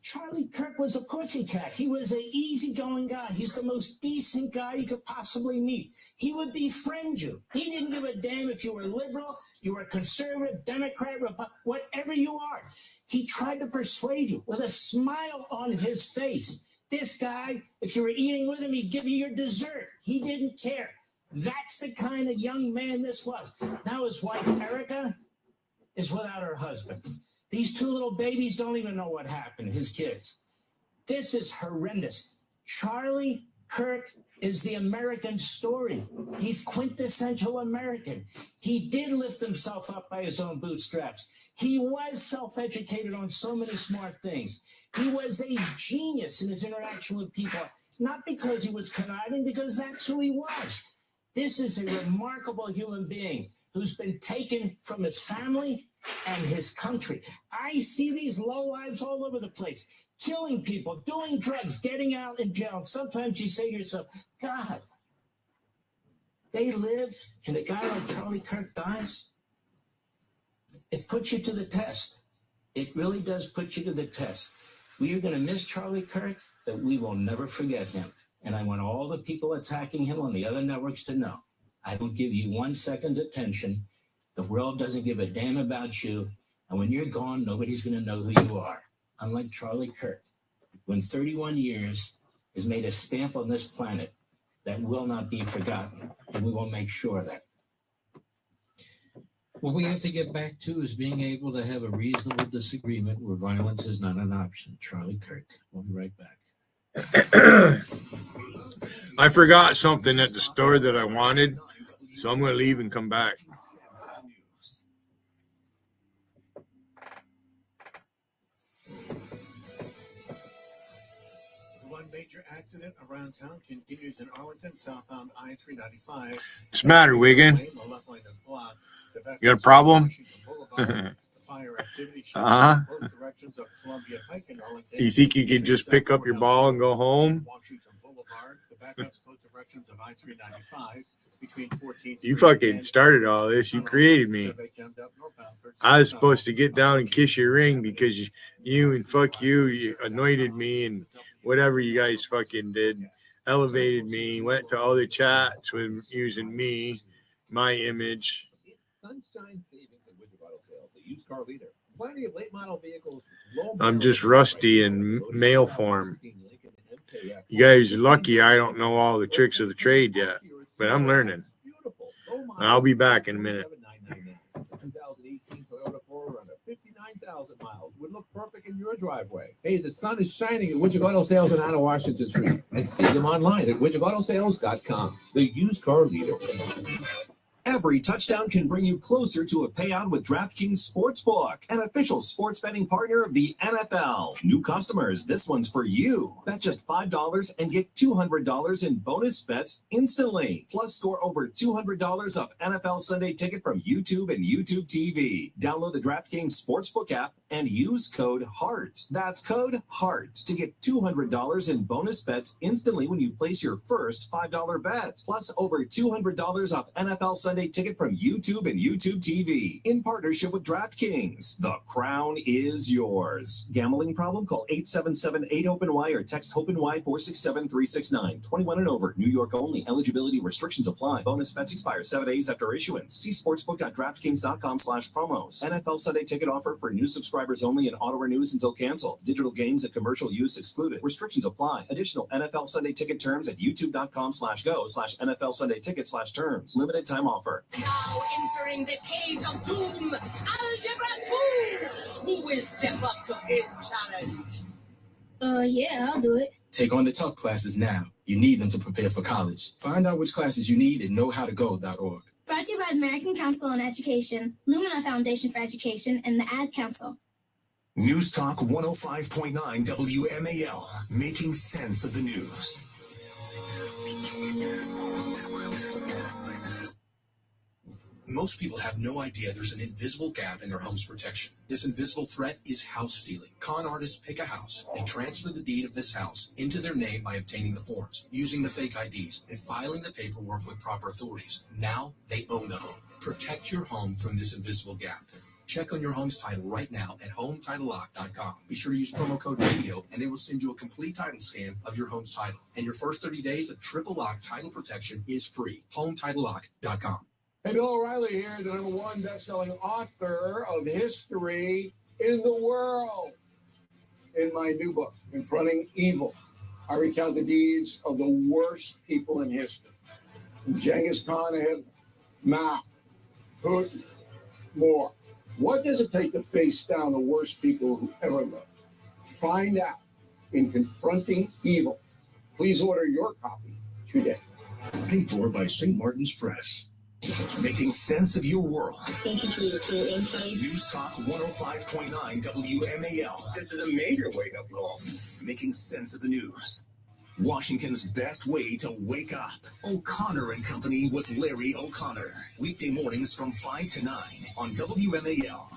Charlie Kirk was a pussycat. He was an easygoing guy. He's the most decent guy you could possibly meet. He would befriend you. He didn't give a damn if you were liberal, you were conservative, Democrat, whatever you are. He tried to persuade you with a smile on his face. This guy, if you were eating with him, he'd give you your dessert. He didn't care. That's the kind of young man this was. Now his wife, Erica, is without her husband. These two little babies don't even know what happened, his kids. This is horrendous. Charlie Kirk is the American story. He's quintessential American. He did lift himself up by his own bootstraps. He was self-educated on so many smart things. He was a genius in his interaction with people, not because he was conniving, because that's who he was. This is a remarkable human being who's been taken from his family and his country. I see these lowlives all over the place, killing people, doing drugs, getting out in jail. Sometimes you say to yourself, God, they live and a guy like Charlie Kirk dies? It puts you to the test. It really does put you to the test. We are going to miss Charlie Kirk, but we will never forget him. And I want all the people attacking him on the other networks to know, I don't give you 1 second's attention. The world doesn't give a damn about you. And when you're gone, nobody's going to know who you are. Unlike Charlie Kirk, who in 31 years has made a stamp on this planet that will not be forgotten. And we will make sure of that. What we have to get back to is being able to have a reasonable disagreement where violence is not an option. Charlie Kirk. We'll be right back. I forgot something at the store that I wanted, so I'm going to leave and come back. One major accident around town continues in Arlington, southbound I-395. What's the matter, Wiggin? The left lane is blocked. You got a problem? Fire activity both directions of Columbia Pike in Arlington. You think you can just pick up your ball and go home? Washington Boulevard, the backups both directions of I-395 between 14th. You fucking started all this. You created me. I was supposed to get down and kiss your ring because you and fuck you anointed me and whatever you guys fucking did, elevated me, went to all the chats with using me, my image. Sunshine savings at Widget Auto Sales, the used car leader. Plenty of late model vehicles. I'm just rusty in mail form. You guys are lucky I don't know all the tricks of the trade yet, but I'm learning. And I'll be back in a minute. 2018 Toyota 4Runner, 59,000 miles, would look perfect in your driveway. Hey, the sun is shining at Widget Auto Sales on Washington Street, and see them online at widgetautosales.com. The used car leader. Every touchdown can bring you closer to a payout with DraftKings Sportsbook, an official sports betting partner of the NFL. New customers, this one's for you. Bet just $5 and get $200 in bonus bets instantly. Plus, score over $200 off NFL Sunday Ticket from YouTube and YouTube TV. Download the DraftKings Sportsbook app and use code HEART. That's code HEART to get $200 in bonus bets instantly when you place your first $5 bet. Plus, over $200 off NFL Sunday Ticket from YouTube and YouTube TV in partnership with DraftKings. The crown is yours. Gambling problem? Call 877-8-OPEN-Y or text HOPE-NY 467-369. 21 and over. New York only. Eligibility restrictions apply. Bonus bets expire 7 days after issuance. See sportsbook.draftkings.com/promos. NFL Sunday Ticket offer for new subscribers only and auto renews until canceled. Digital games and commercial use excluded. Restrictions apply. Additional NFL Sunday Ticket terms at youtube.com/go/NFL Sunday Ticket/terms. Limited time offer. Now entering the cage of doom, Algebra 2. Who will step up to his challenge? Yeah, I'll do it. Take on the tough classes now. You need them to prepare for college. Find out which classes you need at knowhowtogo.org. Brought to you by the American Council on Education, Lumina Foundation for Education, and the Ad Council. News Talk 105.9 WMAL, making sense of the news. Most people have no idea there's an invisible gap in their home's protection. This invisible threat is house stealing. Con artists pick a house. They transfer the deed of this house into their name by obtaining the forms, using the fake IDs, and filing the paperwork with proper authorities. Now they own the home. Protect your home from this invisible gap. Check on your home's title right now at HomeTitleLock.com. Be sure to use promo code RADIO, and they will send you a complete title scan of your home's title. And your first 30 days of triple lock title protection is free. HomeTitleLock.com. Hey, Bill O'Reilly here, the #1 best-selling author of history in the world. In my new book, Confronting Evil, I recount the deeds of the worst people in history. From Genghis Khan and Mao, Putin, more. What does it take to face down the worst people who ever lived? Find out in Confronting Evil. Please order your copy today. Paid for by St. Martin's Press. Making sense of your world. News Talk 105.9 WMAL. This is a major wake-up call. Making sense of the news. Washington's best way to wake up. O'Connor and Company with Larry O'Connor. Weekday mornings from 5 to 9 on WMAL.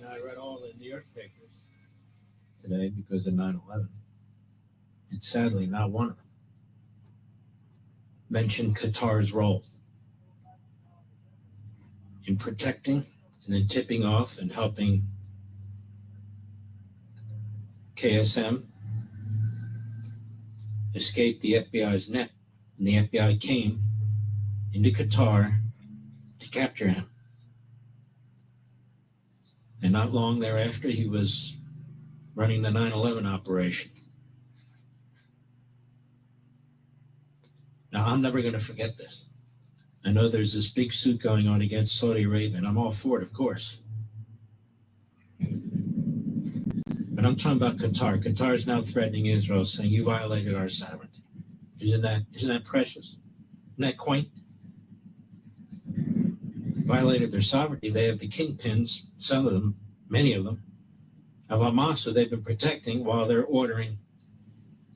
I read all the New York papers today because of 9/11. And sadly, not one of them mentioned Qatar's role in protecting and then tipping off and helping KSM escape the FBI's net. And the FBI came into Qatar to capture him. And not long thereafter, he was running the 9/11 operation. Now, I'm never going to forget this. I know there's this big suit going on against Saudi Arabia, and I'm all for it, of course. But I'm talking about Qatar. Qatar is now threatening Israel, saying, you violated our sovereignty. Isn't that precious? Isn't that quaint? Violated their sovereignty. They have the kingpins, some of them, many of them, of Hamas, who they've been protecting while they're ordering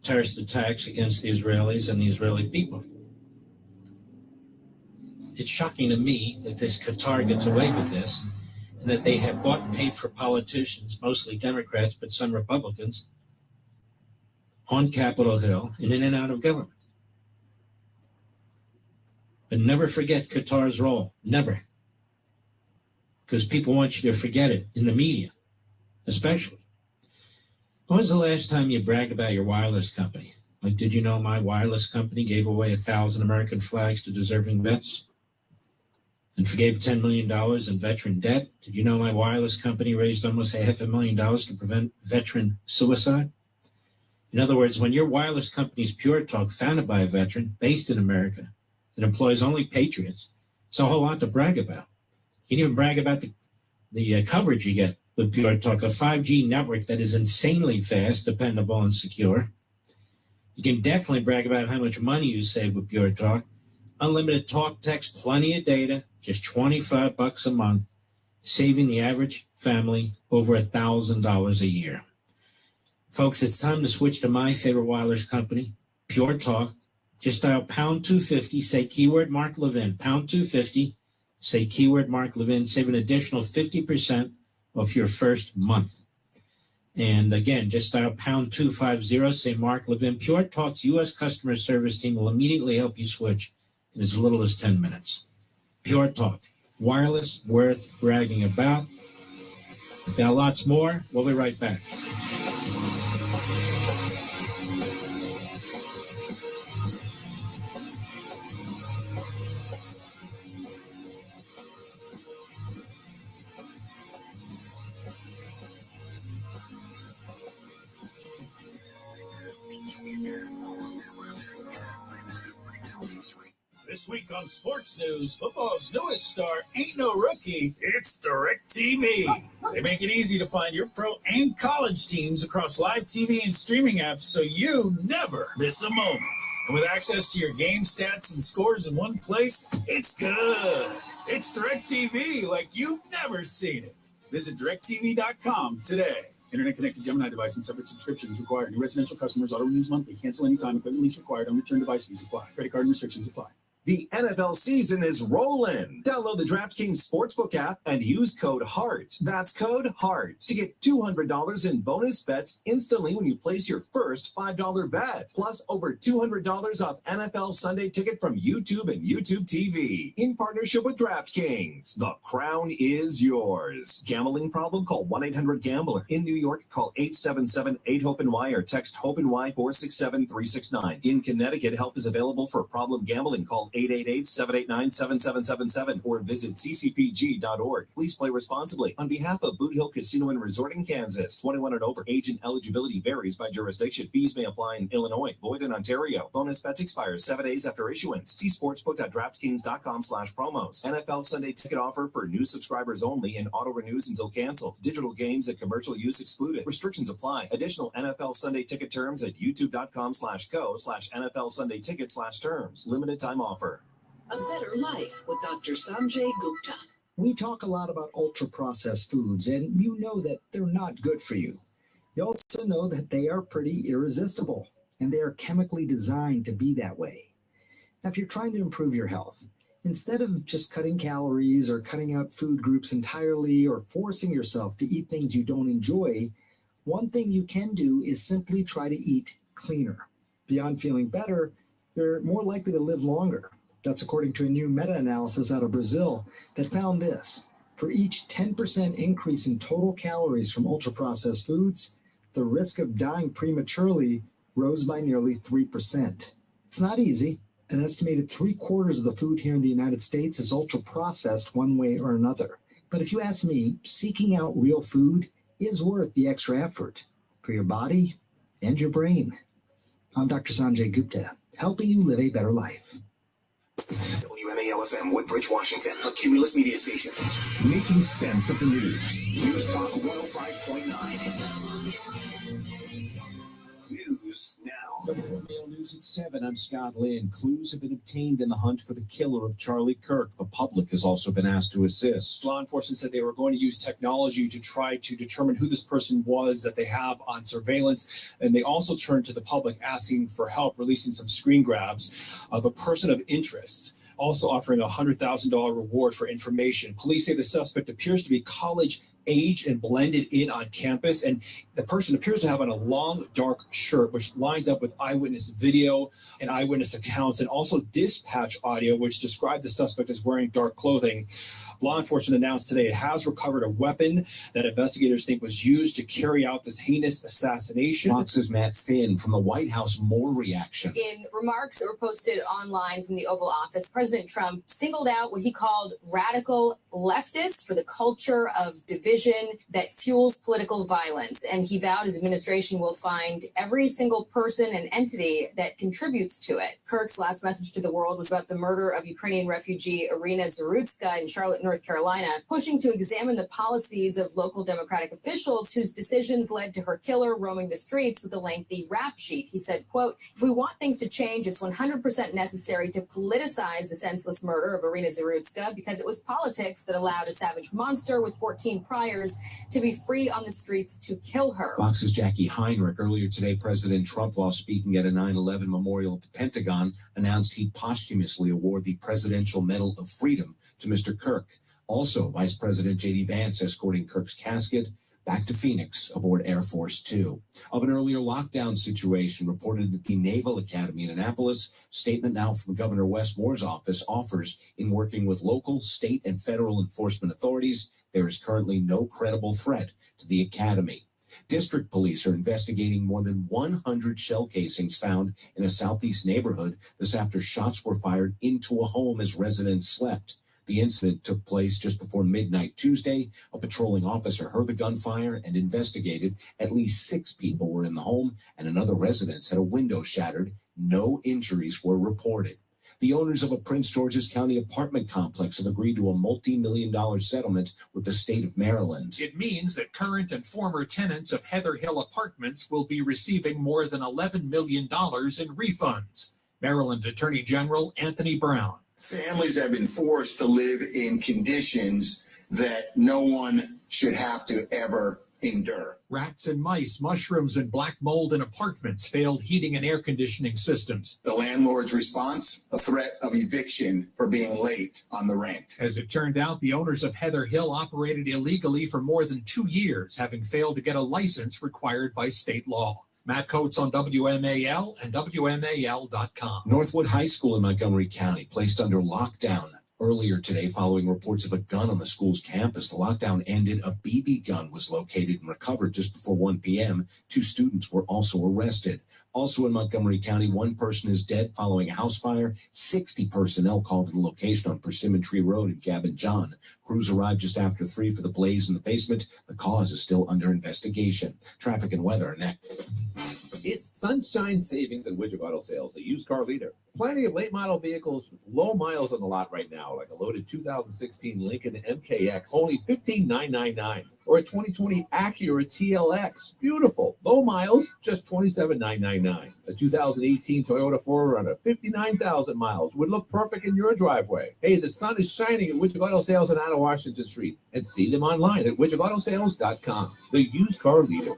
terrorist attacks against the Israelis and the Israeli people. It's shocking to me that this Qatar gets away with this, and that they have bought and paid for politicians, mostly Democrats, but some Republicans, on Capitol Hill and in and out of government. But never forget Qatar's role. Never. Because people want you to forget it in the media, especially. When was the last time you bragged about your wireless company? Like, did you know my wireless company gave away 1,000 American flags to deserving vets and forgave $10 million in veteran debt? Did you know my wireless company raised almost $500,000 to prevent veteran suicide? In other words, when your wireless company's Pure Talk, founded by a veteran based in America that employs only patriots, it's a whole lot to brag about. You can even brag about the coverage you get with Pure Talk, a 5G network that is insanely fast, dependable, and secure. You can definitely brag about how much money you save with Pure Talk. Unlimited talk, text, plenty of data, just $25 a month, saving the average family over $1,000 a year. Folks, it's time to switch to my favorite wireless company, Pure Talk. Just dial pound 250, say keyword Mark Levin, pound 250, say keyword Mark Levin, save an additional 50% off your first month. And again, just dial pound 250, say Mark Levin. Pure Talk's U.S. customer service team will immediately help you switch in as little as 10 minutes. Pure Talk, wireless worth bragging about. We've got lots more. We'll be right back. This week on Sports News, football's newest star ain't no rookie, it's DirecTV. They make it easy to find your pro and college teams across live TV and streaming apps so you never miss a moment. And with access to your game stats and scores in one place, it's good. It's DirecTV like you've never seen it. Visit DirecTV.com today. Internet-connected Gemini device and separate subscriptions required. New residential customers auto-renews monthly. Cancel anytime. Equipment lease required. Unreturned device fees apply. Credit card and restrictions apply. The NFL season is rolling. Download the DraftKings Sportsbook app and use code HEART. That's code HEART to get $200 in bonus bets instantly when you place your first $5 bet. Plus over $200 off NFL Sunday Ticket from YouTube and YouTube TV. In partnership with DraftKings, the crown is yours. Gambling problem? Call 1-800-GAMBLER. In New York, call 877-8-HOPE-NY or text HOPE-NY 467-369. In Connecticut, help is available for problem gambling. Call 888-789-7777 or visit ccpg.org. Please play responsibly. On behalf of Boot Hill Casino and Resort in Kansas, 21 and over. Agent eligibility varies by jurisdiction. Fees may apply in Illinois. Void in Ontario. Bonus bets expire 7 days after issuance. See sportsbook.draftkings.com/promos. NFL Sunday Ticket offer for new subscribers only and auto renews until canceled. Digital games and commercial use excluded. Restrictions apply. Additional NFL Sunday Ticket terms at youtube.com/go/NFL Sunday Ticket/terms. Limited time offer. A better life with Dr. Sanjay Gupta. We talk a lot about ultra-processed foods, and you know that they're not good for you. You also know that they are pretty irresistible, and they are chemically designed to be that way. Now, if you're trying to improve your health, instead of just cutting calories or cutting out food groups entirely or forcing yourself to eat things you don't enjoy, one thing you can do is simply try to eat cleaner. Beyond feeling better, you're more likely to live longer. That's according to a new meta-analysis out of Brazil that found this. For each 10% increase in total calories from ultra-processed foods, the risk of dying prematurely rose by nearly 3%. It's not easy. An estimated 3/4 of the food here in the United States is ultra-processed one way or another. But if you ask me, seeking out real food is worth the extra effort for your body and your brain. I'm Dr. Sanjay Gupta, helping you live a better life. WMAL-FM, Woodbridge, Washington, a Cumulus media station. Making sense of the news. News Talk 105.9. News now. WMAL News at 7. I'm Scott Lynn. Clues have been obtained in the hunt for the killer of Charlie Kirk. The public has also been asked to assist. Law enforcement said they were going to use technology to try to determine who this person was that they have on surveillance. And they also turned to the public asking for help, releasing some screen grabs of a person of interest, also offering a $100,000 reward for information. Police say the suspect appears to be college age and blended in on campus, and the person appears to have on a long dark shirt, which lines up with eyewitness video and eyewitness accounts, and also dispatch audio, which described the suspect as wearing dark clothing. Law enforcement announced today it has recovered a weapon that investigators think was used to carry out this heinous assassination. Fox's Matt Finn from the White House. More reaction. In remarks that were posted online from the Oval Office, President Trump singled out what he called radical leftists for the culture of division that fuels political violence. And he vowed his administration will find every single person and entity that contributes to it. Kirk's last message to the world was about the murder of Ukrainian refugee Irina Zarutska in Charlotte, North Carolina, pushing to examine the policies of local Democratic officials whose decisions led to her killer roaming the streets with a lengthy rap sheet. He said, quote, "If we want things to change, it's 100% necessary to politicize the senseless murder of Irina Zarutska because it was politics that allowed a savage monster with 14 priors to be free on the streets to kill her." Fox's Jackie Heinrich. Earlier today, President Trump, while speaking at a 9/11 memorial at the Pentagon, announced he'd posthumously award the Presidential Medal of Freedom to Mr. Kirk. Also, Vice President J.D. Vance escorting Kirk's casket back to Phoenix aboard Air Force Two. Of an earlier lockdown situation reported at the Naval Academy in Annapolis, statement now from Governor Wes Moore's office offers in working with local, state, and federal enforcement authorities, there is currently no credible threat to the academy. District police are investigating more than 100 shell casings found in a southeast neighborhood this after shots were fired into a home as residents slept. The incident took place just before midnight Tuesday. A patrolling officer heard the gunfire and investigated. At least 6 people were in the home, and another residence had a window shattered. No injuries were reported. The owners of a Prince George's County apartment complex have agreed to a multi-million-dollar settlement with the state of Maryland. It means that current and former tenants of Heather Hill Apartments will be receiving more than $11 million in refunds. Maryland Attorney General Anthony Brown. Families have been forced to live in conditions that no one should have to ever endure. Rats and mice, mushrooms, and black mold in apartments, failed heating and air conditioning systems. The landlord's response, a threat of eviction for being late on the rent. As it turned out, the owners of Heather Hill operated illegally for more than 2 years, having failed to get a license required by state law. Matt Coates on WMAL and WMAL.com. Northwood High School in Montgomery County placed under lockdown earlier today following reports of a gun on the school's campus. The lockdown ended. A BB gun was located and recovered just before 1 p.m. 2 students were also arrested. Also in Montgomery County, 1 person is dead following a house fire. 60 personnel called to the location on Persimmon Tree Road in Gavin John. Crews arrived just after 3 for the blaze in the basement. The cause is still under investigation. Traffic and weather are next. It's sunshine savings and Widget Auto Sales, a used car leader. Plenty of late model vehicles with low miles on the lot right now, like a loaded 2016 Lincoln MKX, only $15,999, or a 2020 Acura TLX, beautiful, low miles, just $27,999. A 2018 Toyota 4Runner, 59,000 miles, would look perfect in your driveway. Hey, the sun is shining at Widget Auto Sales on Out of Washington Street, and see them online at widgetautosales.com, the used car leader.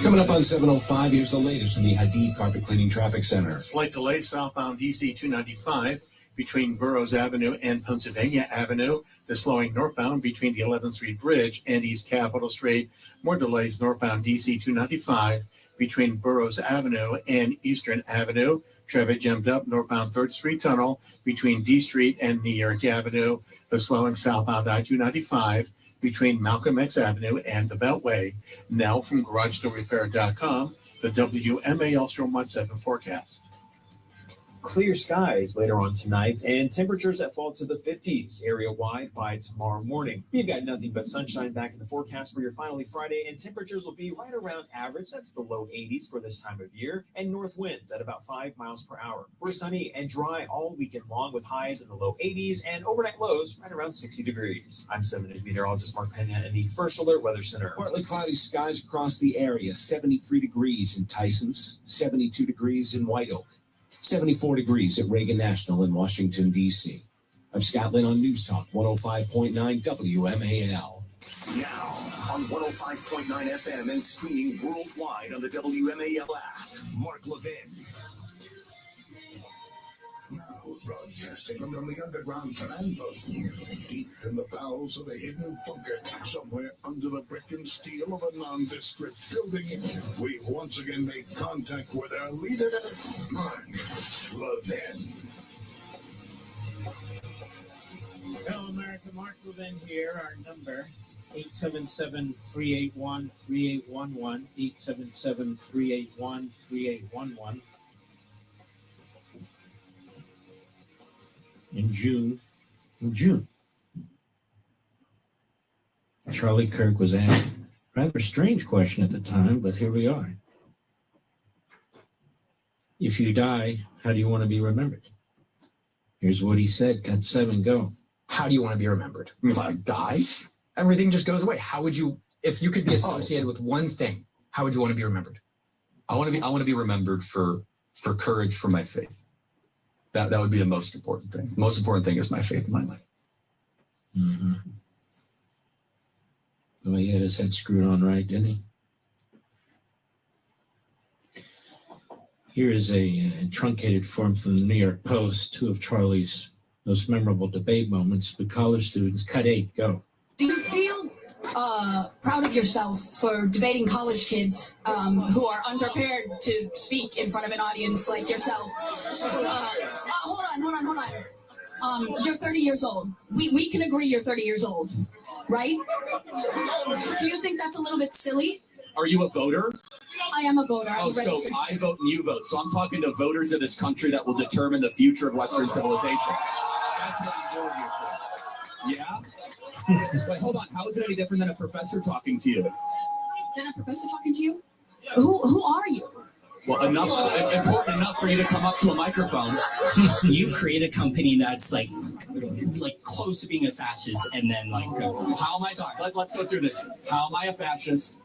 Coming up on 7:05, here's the latest from the Hadid Carpet Cleaning Traffic Center. Slight delay southbound DC 295 between Burroughs Avenue and Pennsylvania Avenue. The slowing northbound between the 11th Street Bridge and East Capitol Street. More delays northbound DC 295 between Burroughs Avenue and Eastern Avenue. Traffic jammed up northbound 3rd Street Tunnel between D Street and New York Avenue. The slowing southbound I-295 between Malcolm X Avenue and the Beltway. Now from GarageDoorRepair.com, the WMAL Storm 17 forecast. Clear skies later on tonight and temperatures that fall to the 50s area-wide by tomorrow morning. We've got nothing but sunshine back in the forecast for your finally Friday, and temperatures will be right around average. That's the low 80s for this time of year, and north winds at about 5 miles per hour. We're sunny and dry all weekend long with highs in the low 80s and overnight lows right around 60 degrees. I'm 7 News meteorologist Mark Pena in the First Alert Weather Center. Partly cloudy skies across the area. 73 degrees in Tysons, 72 degrees in White Oak, 74 degrees at Reagan National in Washington, D.C. I'm Scott Lynn on News Talk 105.9 WMAL. Now on 105.9 FM and streaming worldwide on the WMAL app. Mark Levin. Now broadcasting from the underground command post, deep in the bowels of a hidden bunker, somewhere under the brick and steel of a nondescript building, we once again make contact with our leader, Mark Levin. Hello, America. Mark Levin here. Our number, 877-381-3811, 877-381-3811. In June, Charlie Kirk was asked a rather strange question at the time, but here we are. If you die, how do you want to be remembered? Here's what he said. Cut 7, go. How do you want to be remembered? If I die, everything just goes away. How would you, if you could be associated with one thing, how would you want to be remembered? I want to be remembered for courage for my faith. That would be the most important thing. The most important thing is my faith in my life. Mm-hmm. Well, he had his head screwed on right, didn't he? Here is a truncated form from the New York Post, 2 of Charlie's most memorable debate moments with college students. Cut 8, go. Do you feel proud of yourself for debating college kids who are unprepared to speak in front of an audience like yourself? Hold on. You're 30 years old. We can agree you're 30 years old, right? Do you think that's a little bit silly? Are you a voter? I am a voter. I'm So registered. I vote and you vote. So I'm talking to voters of this country that will determine the future of Western civilization. That's what I'm voting for. Yeah? But hold on. How is it any different than a professor talking to you? Then a professor talking to you? Who are you? Well, important enough for you to come up to a microphone. You create a company that's like close to being a fascist, and then how am I talking? Let's go through this. How am I a fascist?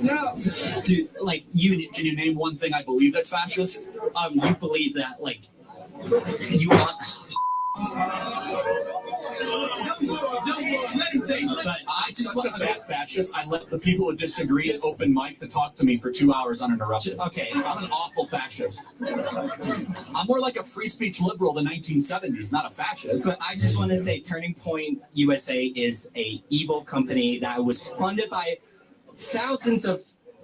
No, dude. Can you name one thing I believe that's fascist? you believe that you want. But I such a bad fascist. I let the people who disagree at open mic to talk to me for 2 hours uninterrupted. Okay. I'm an awful fascist. I'm more like a free speech liberal of the 1970s, not a fascist. But I just want to say Turning Point USA is a evil company that was funded by thousands of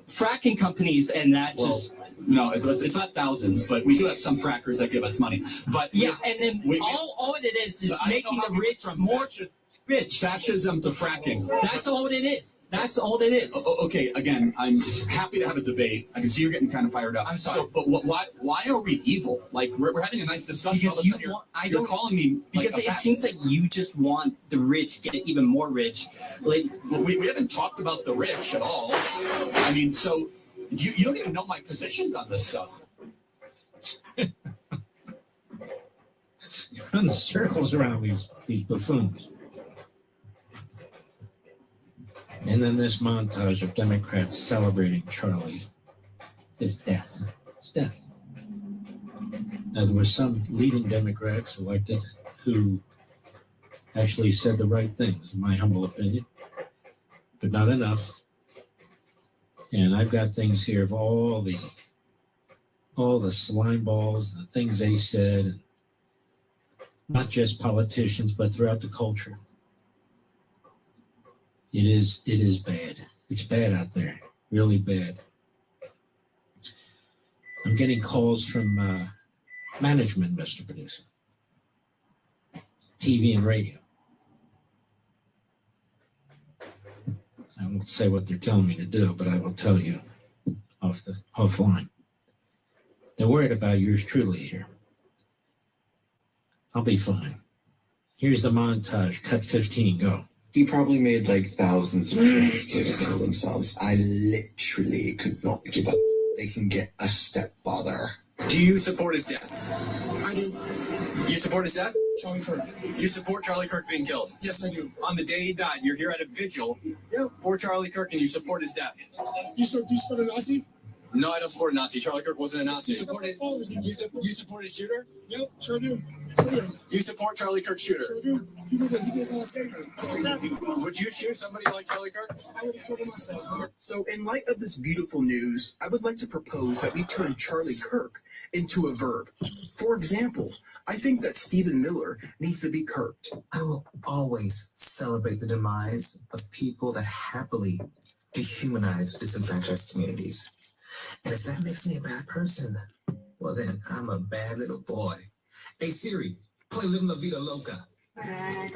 fracking companies, and that just... No, it's not thousands, but we do have some frackers that give us money. But yeah, and then all it is making the rich more rich. Fascism to fracking. That's all it is. That's all it is. Okay, again, I'm happy to have a debate. I can see you're getting kind of fired up. I'm sorry. So, but why are we evil? Like, we're having a nice discussion. Because you're calling me like because it seems like you just want the rich to get even more rich. Like we haven't talked about the rich at all. I mean, so you don't even know my positions on this stuff. Run the circles around these buffoons. And then this montage of Democrats celebrating his death. His death. Now, there were some leading Democrats elected who actually said the right things, in my humble opinion, but not enough. And I've got things here of all the slime balls, the things they said, and not just politicians, but throughout the culture. It is bad. It's bad out there, really bad. I'm getting calls from management, Mr. Producer, TV and radio. I won't say what they're telling me to do, but I will tell you offline. They're worried about yours truly here. I'll be fine. Here's the montage. Cut 15. Go. He probably made like thousands of trans kids kill themselves. I literally could not give up. They can get a stepfather. Do you support his death? I do. You support his death? Charlie Kirk. You support Charlie Kirk being killed? Yes, I do. On the day he died, you're here at a vigil for Charlie Kirk and you support his death. Do you support a Nazi? No, I don't support a Nazi. Charlie Kirk wasn't a Nazi. You support his shooter? Yep, sure do. You support Charlie Kirk's shooter? Sure do. He did on a favor. Would you shoot somebody like Charlie Kirk? I would have killed him myself. So, in light of this beautiful news, I would like to propose that we turn Charlie Kirk into a verb. For example, I think that Stephen Miller needs to be kirked. I will always celebrate the demise of people that happily dehumanize disenfranchised communities. And if that makes me a bad person, well then, I'm a bad little boy. Hey Siri, play Living La Vida Loca. I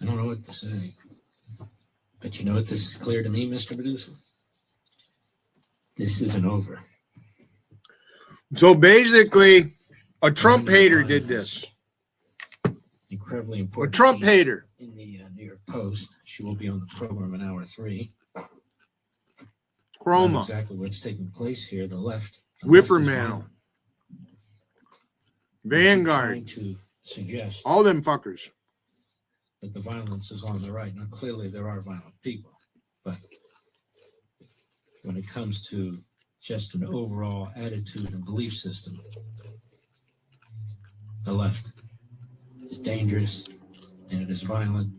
don't know what to say. But you know what this is clear to me, Mr. Producer? This isn't over. So basically, a Trump hater did this. Incredibly A important. Trump hater. In the New York Post. She will be on the program in hour 3. Chroma. Not exactly what's taking place here. The left. Whipperman. Vanguard. To suggest all them fuckers. That the violence is on the right. Now, clearly there are violent people, but when it comes to just an overall attitude and belief system, the left is dangerous and it is violent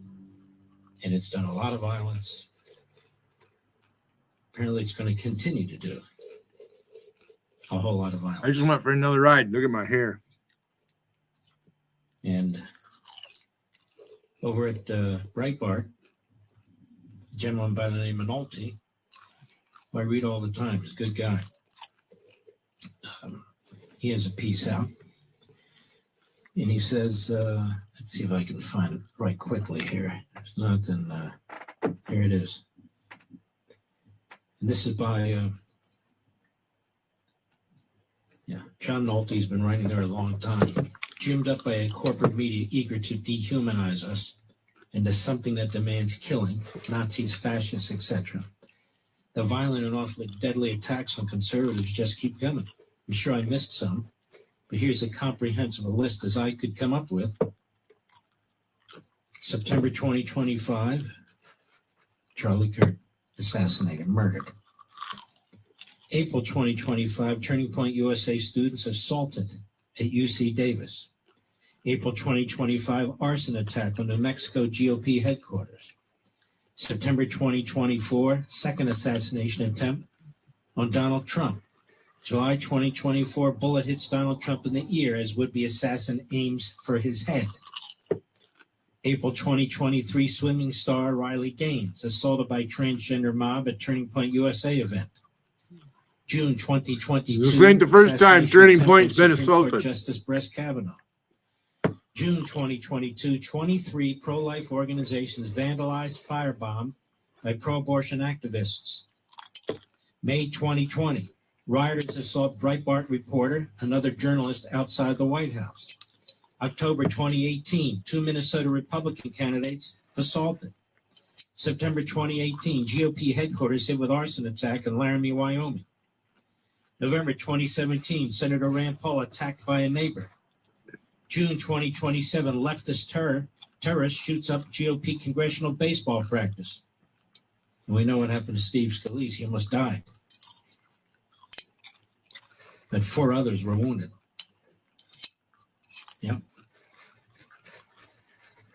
and it's done a lot of violence. Apparently it's going to continue to do a whole lot of violence. I just went for another ride. Look at my hair. And over at Breitbart, a gentleman by the name of Nolte, who I read all the time, he's a good guy. He has a piece out. And he says, let's see if I can find it right quickly here. There's nothing, here it is. And this is by, John Nolte's been writing there a long time. Gymmed up by a corporate media eager to dehumanize us into something that demands killing, Nazis, fascists, etc. The violent and often deadly attacks on conservatives just keep coming. I'm sure I missed some, but here's a comprehensive list as I could come up with. September 2025, Charlie Kirk assassinated, murdered. April 2025, Turning Point USA students assaulted at UC Davis. April 2025, arson attack on New Mexico GOP headquarters. September 2024, second assassination attempt on Donald Trump. July 2024, bullet hits Donald Trump in the ear as would-be assassin aims for his head. April 2023, swimming star Riley Gaines assaulted by transgender mob at Turning Point USA event. June 2022. This ain't the first time Turning Point's been assaulted. Justice Brett Kavanaugh. June 2022, 23 pro-life organizations vandalized, firebombed by pro-abortion activists. May 2020, rioters assault Breitbart reporter, another journalist outside the White House. October 2018, 2 Minnesota Republican candidates assaulted. September 2018, GOP headquarters hit with arson attack in Laramie, Wyoming. November 2017, Senator Rand Paul attacked by a neighbor. June 2027, leftist terrorist shoots up GOP congressional baseball practice. And we know what happened to Steve Scalise. He almost died. But 4 others were wounded. Yep.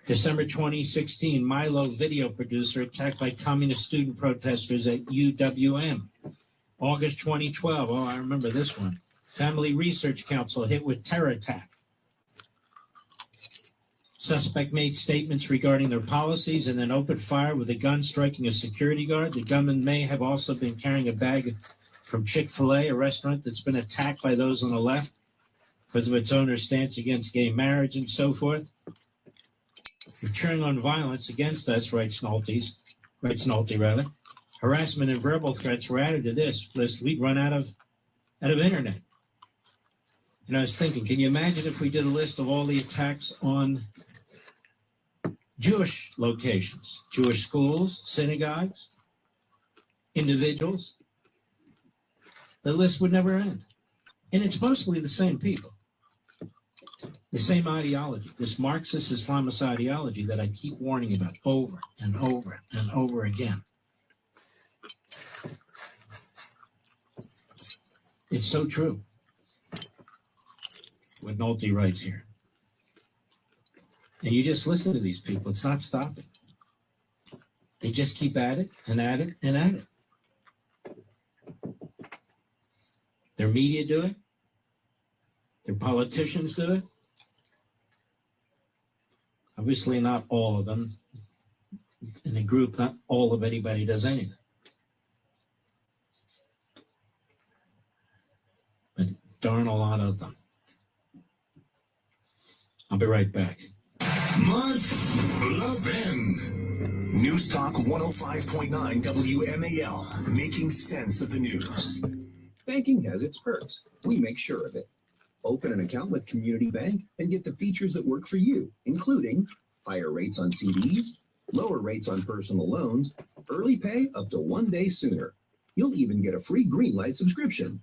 December 2016, Milo video producer attacked by communist student protesters at UWM. August 2012, oh, I remember this one. Family Research Council hit with terror attack. Suspect made statements regarding their policies and then opened fire with a gun, striking a security guard. The gunman may have also been carrying a bag from Chick-fil-A, a restaurant that's been attacked by those on the left because of its owner's stance against gay marriage and so forth. You're cheering on violence against us, writes Nolte. Harassment and verbal threats were added to this list. We'd run out of internet. And I was thinking, can you imagine if we did a list of all the attacks on Jewish locations, Jewish schools, synagogues, individuals? The list would never end. And it's mostly the same people. The same ideology, this Marxist Islamist ideology that I keep warning about over and over and over again. It's so true. What Nolte writes here. And you just listen to these people. It's not stopping. They just keep at it and at it and at it. Their media do it. Their politicians do it. Obviously, not all of them. In a group, not all of anybody does anything. But darn a lot of them. I'll be right back. Mark Levin. News Talk 105.9 WMAL. Making sense of the news. Banking has its perks. We make sure of it. Open an account with Community Bank and get the features that work for you, including higher rates on CDs, lower rates on personal loans, early pay up to 1 day sooner. You'll even get a free Greenlight subscription.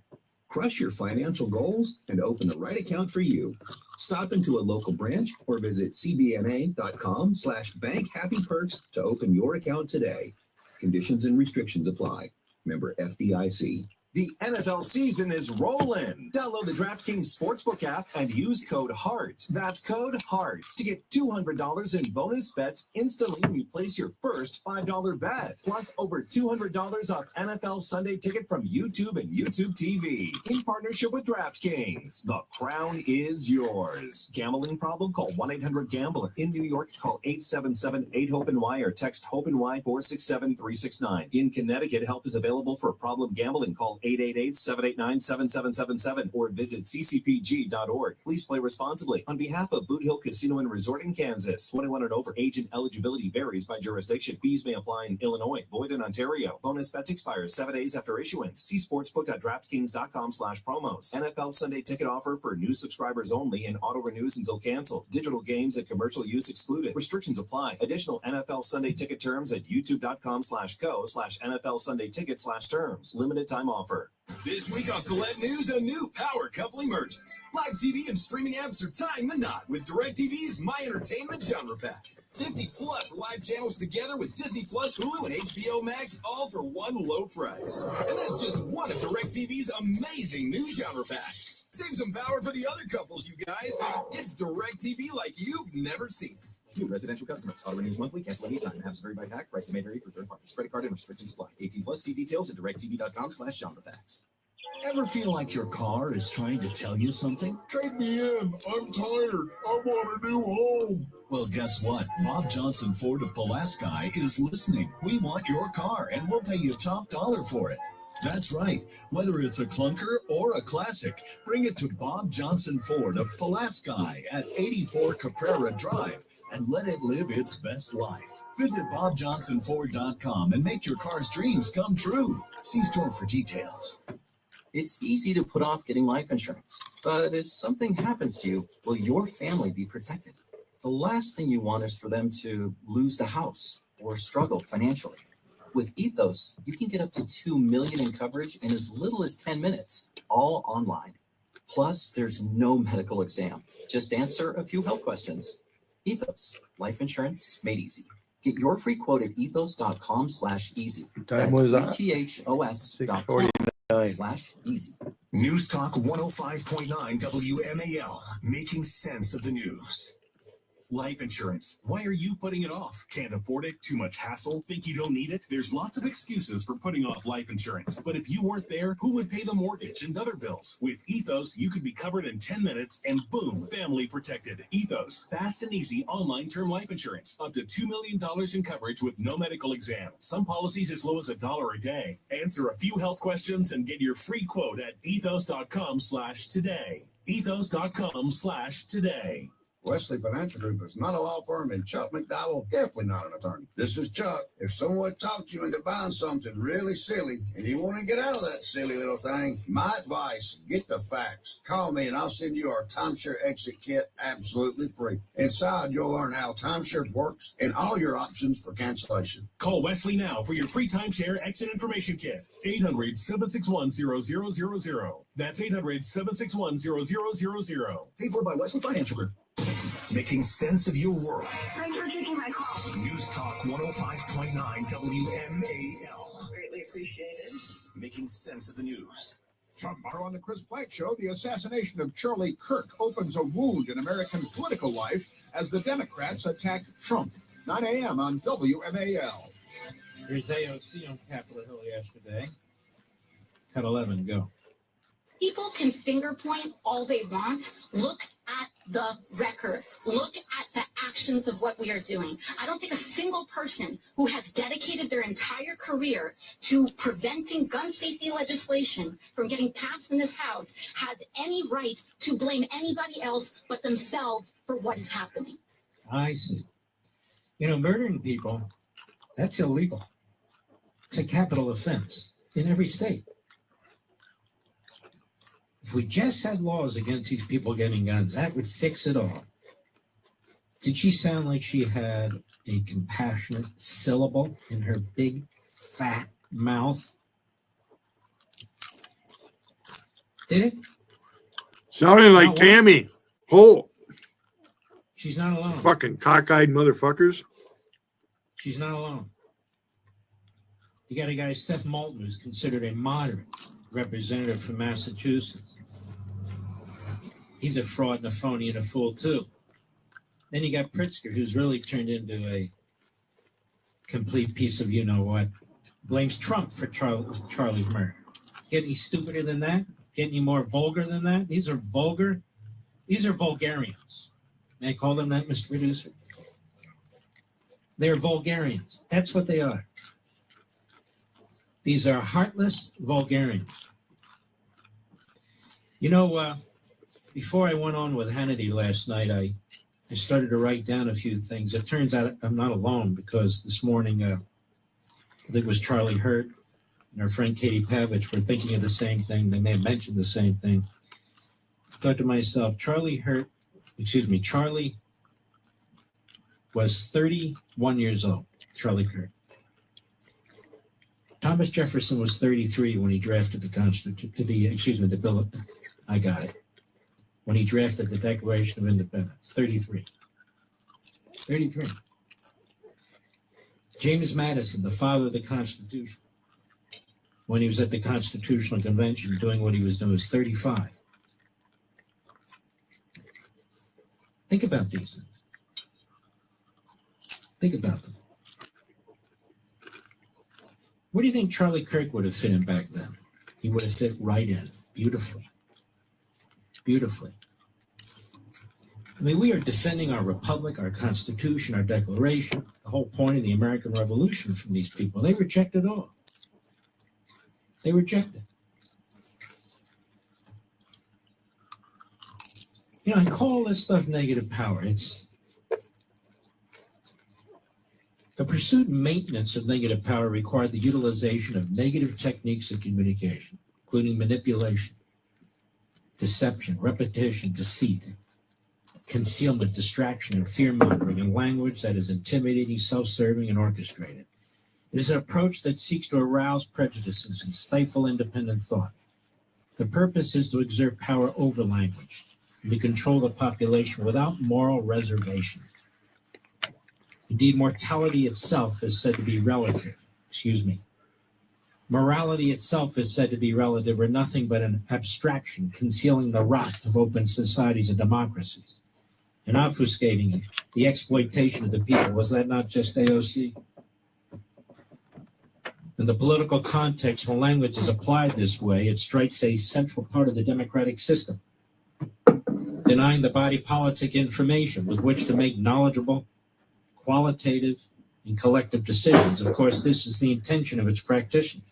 Crush your financial goals and open the right account for you. Stop into a local branch or visit cbna.com/bankhappyperks to open your account today. Conditions and restrictions apply. Member FDIC. The NFL season is rolling. Download the DraftKings Sportsbook app and use code HEART. That's code HEART to get $200 in bonus bets instantly when you place your first $5 bet. Plus over $200 off NFL Sunday Ticket from YouTube and YouTube TV. In partnership with DraftKings. The crown is yours. Gambling problem? Call 1-800-GAMBLER. In New York, call 877-8-HOPE-NY or text HOPE-NY 467-369. In Connecticut, help is available for problem gambling. Call 888-789-7777 or visit ccpg.org. Please play responsibly. On behalf of Boot Hill Casino and Resort in Kansas, 21 and over. Agent eligibility varies by jurisdiction. Fees may apply in Illinois. Void in Ontario. Bonus bets expire 7 days after issuance. See sportsbook.draftkings.com/promos. NFL Sunday Ticket offer for new subscribers only and auto renews until canceled. Digital games and commercial use excluded. Restrictions apply. Additional NFL Sunday Ticket terms at youtube.com/go/NFL Sunday Ticket/terms. Limited time offer. offer. This week on Select News, a new power couple emerges. Live TV and streaming apps are tying the knot with DirecTV's My Entertainment Genre Pack. 50 plus live channels together with Disney Plus, Hulu, and HBO Max, all for one low price. And that's just one of DirecTV's amazing new genre packs. Save some power for the other couples, you guys. It's DirecTV like you've never seen. New residential customers. Auto renews monthly. Cancel anytime. Apps vary by pack. Prices may vary for third parties. Credit card and restrictions apply. 18 plus. See details at directtv.com/genre packs. Ever feel like your car is trying to tell you something? Trade me in. I'm tired. I want a new home. Well, guess what? Bob Johnson Ford of Pulaski is listening. We want your car, and we'll pay you top dollar for it. That's right. Whether it's a clunker or a classic, bring it to Bob Johnson Ford of Pulaski at 84 Caprera Drive and let it live its best life. Visit BobJohnsonFord.com and make your car's dreams come true. See store for details. It's easy to put off getting life insurance, but if something happens to you, will your family be protected? The last thing you want is for them to lose the house or struggle financially. With Ethos, you can get up to $2 million in coverage in as little as 10 minutes, all online. Plus, there's no medical exam. Just answer a few health questions. Ethos, life insurance made easy. Get your free quote at ethos.com/easy. Time was that? ethos.com/easy. News Talk 105.9 WMAL, making sense of the news. Life insurance. Why are you putting it off? Can't afford it? Too much hassle? Think you don't need it? There's lots of excuses for putting off life insurance. But if you weren't there, who would pay the mortgage and other bills? With Ethos, you could be covered in 10 minutes and boom, family protected. Ethos, fast and easy online term life insurance. Up to $2 million in coverage with no medical exam. Some policies as low as $1 a day. Answer a few health questions and get your free quote at ethos.com/today. Ethos.com/today. Wesley Financial Group is not a law firm, and Chuck McDowell definitely not an attorney. This is Chuck. If someone talked you into buying something really silly and you want to get out of that silly little thing, my advice, get the facts. Call me and I'll send you our timeshare exit kit absolutely free. Inside, you'll learn how timeshare works and all your options for cancellation. Call Wesley now for your free timeshare exit information kit. 800-761-0000. That's 800-761-0000. Paid for by Wesley Financial Group. Making sense of your world. News Talk 105.9 WMAL. Greatly appreciated. Making sense of the news. Tomorrow on the Chris Black Show, the assassination of Charlie Kirk opens a wound in American political life as the Democrats attack Trump. 9 a.m. on WMAL. Here's AOC on Capitol Hill yesterday. Cut 11, go. People can finger point all they want. Look at the record. Look at the actions of what we are doing. I don't think a single person who has dedicated their entire career to preventing gun safety legislation from getting passed in this House has any right to blame anybody else but themselves for what is happening. I see. You know, murdering people, that's illegal. It's a capital offense in every state. If we just had laws against these people getting guns, that would fix it all. Did she sound like she had a compassionate syllable in her big, fat mouth? Did it? Sounding like Not Tammy. Oh, She's not alone. fucking cockeyed motherfuckers. She's not alone. You got a guy, Seth Moulton, who's considered a moderate representative from Massachusetts. He's a fraud and a phony and a fool, too. Then you got Pritzker, who's really turned into a complete piece of you-know-what. Blames Trump for Charlie's murder. Get any stupider than that? Get any more vulgar than that? These are vulgar. These are vulgarians. May I call them that, Mr. Producer? They're vulgarians. That's what they are. These are heartless vulgarians. You know, before I went on with Hannity last night, I started to write down a few things. It turns out I'm not alone because this morning, I think it was Charlie Hurt and our friend Katie Pavich were thinking of the same thing. They may have mentioned the same thing. I thought to myself, Charlie was 31 years old, Charlie Kirk. Thomas Jefferson was 33 when he drafted the bill. I got it. When he drafted the Declaration of Independence, 33. 33. James Madison, the father of the Constitution, when he was at the Constitutional Convention doing what he was doing, was 35. Think about these things. Think about them. Where do you think Charlie Kirk would have fit in back then? He would have fit right in, beautifully. Beautifully. I mean, we are defending our republic, our Constitution, our Declaration, the whole point of the American Revolution from these people. They reject it all. They reject it. You know, I call this stuff negative power. It's the pursuit and maintenance of negative power required the utilization of negative techniques of communication, including manipulation, deception, repetition, deceit, concealment, distraction, and fear-mongering in language that is intimidating, self-serving, and orchestrated. It is an approach that seeks to arouse prejudices and stifle independent thought. The purpose is to exert power over language and to control the population without moral reservations. Indeed, mortality itself is said to be relative. Morality itself is said to be relative or nothing but an abstraction concealing the rot of open societies and democracies and obfuscating the exploitation of the people. Was that not just AOC? In the political context, when language is applied this way, it strikes a central part of the democratic system, denying the body politic information with which to make knowledgeable, qualitative, and collective decisions. Of course, this is the intention of its practitioners.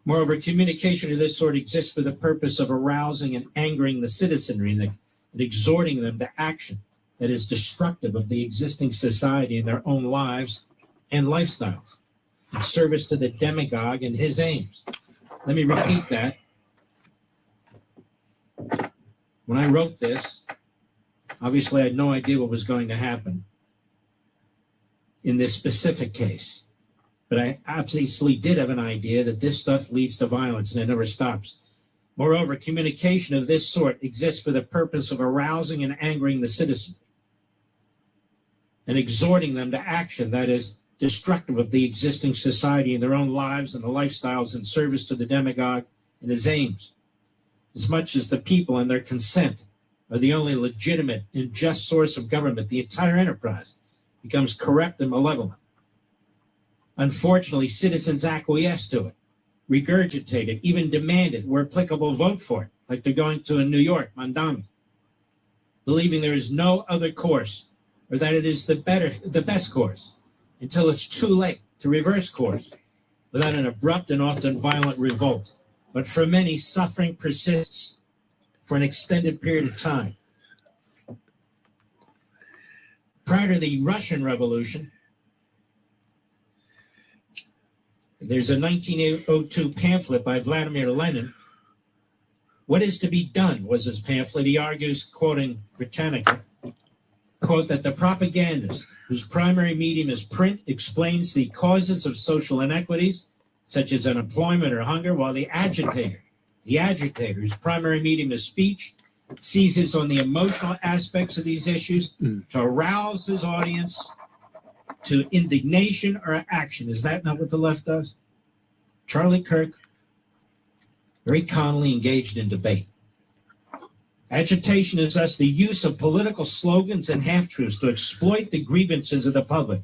Moreover, communication of this sort exists for the purpose of arousing and angering the citizenry and exhorting them to action that is destructive of the existing society and their own lives and lifestyles, in service to the demagogue and his aims. Let me repeat that. When I wrote this, obviously I had no idea what was going to happen in this specific case. But I obviously did have an idea that this stuff leads to violence and it never stops. Moreover, communication of this sort exists for the purpose of arousing and angering the citizen and exhorting them to action that is destructive of the existing society and their own lives and the lifestyles in service to the demagogue and his aims. As much as the people and their consent are the only legitimate and just source of government, the entire enterprise becomes corrupt and malevolent. Unfortunately, citizens acquiesce to it, regurgitate it, even demand it, where applicable, vote for it, like they're going to in New York, Mondami, believing there is no other course or that it is the best course until it's too late to reverse course without an abrupt and often violent revolt. But for many, suffering persists for an extended period of time. Prior to the Russian Revolution, there's a 1902 pamphlet by Vladimir Lenin. What is to be done was his pamphlet. He argues, quoting Britannica, quote, that the propagandist, whose primary medium is print, explains the causes of social inequities, such as unemployment or hunger, while the agitator, whose primary medium is speech, seizes on the emotional aspects of these issues to arouse his audience to indignation or action. Is that not what the left does? Charlie Kirk very calmly engaged in debate. Agitation is thus the use of political slogans and half-truths to exploit the grievances of the public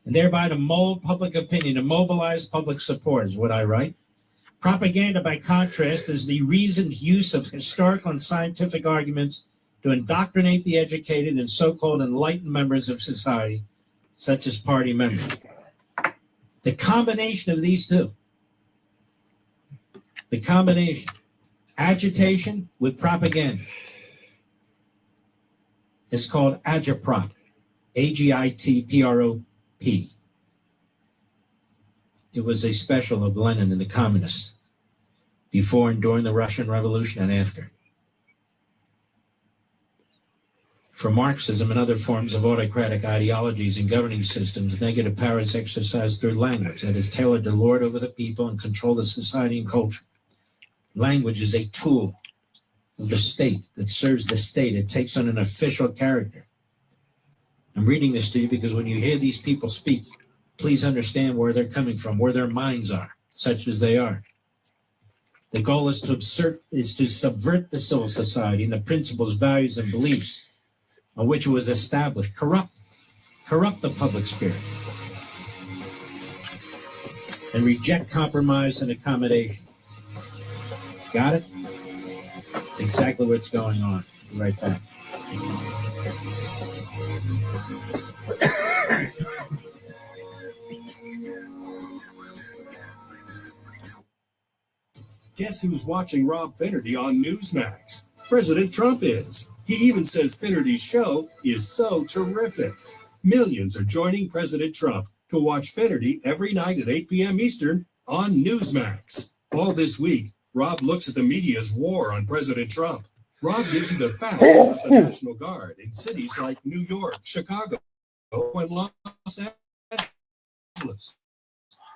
and thereby to mold public opinion, to mobilize public support, is what I write. Propaganda, by contrast, is the reasoned use of historical and scientific arguments to indoctrinate the educated and so-called enlightened members of society, such as party members. The combination of these two, agitation with propaganda, is called agitprop, A-G-I-T-P-R-O-P. It was a special of Lenin and the communists before and during the Russian Revolution and after. For Marxism and other forms of autocratic ideologies and governing systems, negative power is exercised through language that is tailored to lord over the people and control the society and culture. Language is a tool of the state that serves the state. It takes on an official character. I'm reading this to you because when you hear these people speak, please understand where they're coming from, where their minds are, such as they are. The goal is to subvert the civil society and the principles, values, and beliefs on which it was established, corrupt the public spirit, and reject compromise and accommodation. Got it? That's exactly what's going on. Be right back. Guess who's watching Rob Finnerty on Newsmax? President Trump is. He even says Finnerty's show is so terrific. Millions are joining President Trump to watch Finnerty every night at 8 p.m. Eastern on Newsmax. All this week, Rob looks at the media's war on President Trump. Rob gives you the facts about the National Guard in cities like New York, Chicago, and Los Angeles.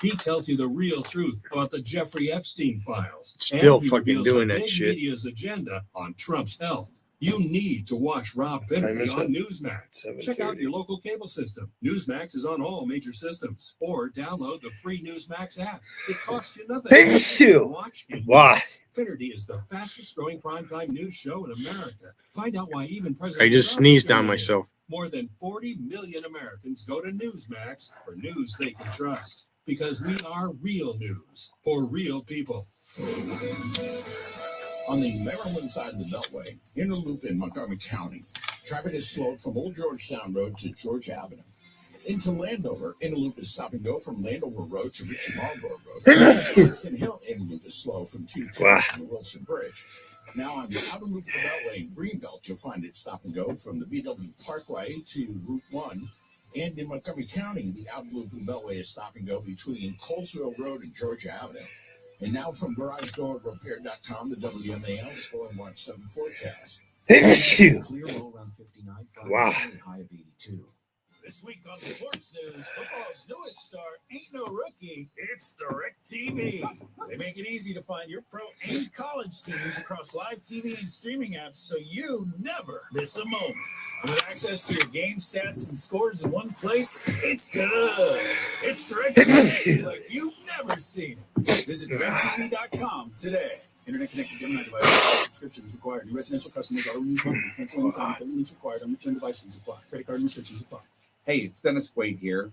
He tells you the real truth about the Jeffrey Epstein files. Still and he fucking reveals doing the that big shit. media's agenda on Trump's health. You need to watch Rob Finnerty on Newsmax. Check out your local cable system. Newsmax is on all major systems. Or download the free Newsmax app. It costs you nothing. Thank you. Watch in Why? minutes. Finnerty is the fastest growing primetime news show in America. Find out why even President I just Trump sneezed is down doing it. myself. More than 40 million Americans go to Newsmax for news they can trust. Because we are real news for real people. On the Maryland side of the Beltway, inner loop in Montgomery County, traffic is slowed from Old Georgetown Road to George Avenue. Into Landover, inner loop is stop and go from Landover Road to Richard Marlborough Road. Wilson Hill inner loop is slow from 210 to the Wilson Bridge. Now on the outer loop of the Beltway in Greenbelt, you'll find it stop and go from the BW Parkway to Route 1. And in Montgomery County, the outer loop of the Beltway is stop and go between Colesville Road and Georgia Avenue. And now from GarageDoorRepair.com, the WMAL Storm March 7 forecast. Clear low around 59, Wow. high of 82. This week on Sports News, football's newest star ain't no rookie, it's DirecTV. They make it easy to find your pro and college teams across live TV and streaming apps so you never miss a moment. And with access to your game stats and scores in one place, it's good. It's DirecTV like you've never seen it. Visit DirecTV.com today. Internet connected Gemini device. Subscription is required. New residential customers are reused monthly. Cancel anytime. Payment is required. Unreturned device fees apply. Credit card restrictions apply. Hey, it's Dennis Quaid here.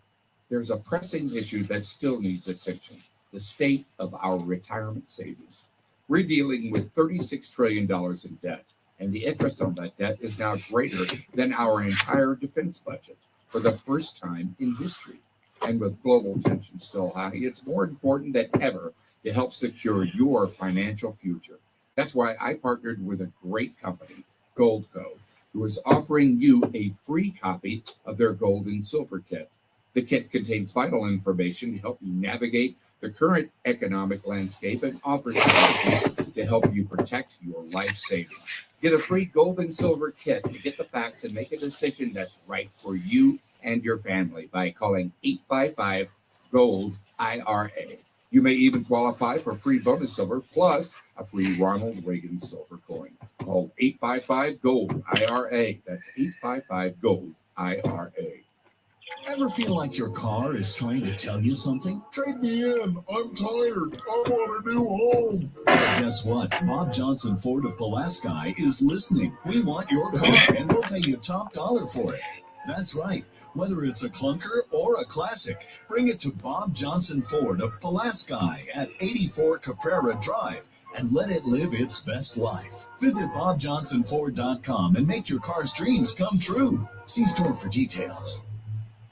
There's a pressing issue that still needs attention: the state of our retirement savings. We're dealing with $36 trillion in debt, and the interest on that debt is now greater than our entire defense budget for the first time in history. And with global tension still high, it's more important than ever to help secure your financial future. That's why I partnered with a great company, Goldco, who is offering you a free copy of their Gold and Silver Kit. The kit contains vital information to help you navigate the current economic landscape and offers strategies to help you protect your life savings. Get a free Gold and Silver Kit to get the facts and make a decision that's right for you and your family by calling 855-GOLD-IRA. You may even qualify for free bonus silver plus a free Ronald Reagan silver coin. Call 855-GOLD-IRA. That's 855-GOLD-IRA. Ever feel like your car is trying to tell you something? Trade me in. I'm tired. I want a new home. Well, guess what? Bob Johnson Ford of Pulaski is listening. We want your car, and we'll pay you top dollar for it. That's right. Whether it's a clunker or a classic, bring it to Bob Johnson Ford of Pulaski at 84 Caprera Drive and let it live its best life. Visit BobJohnsonFord.com and make your car's dreams come true. See store for details.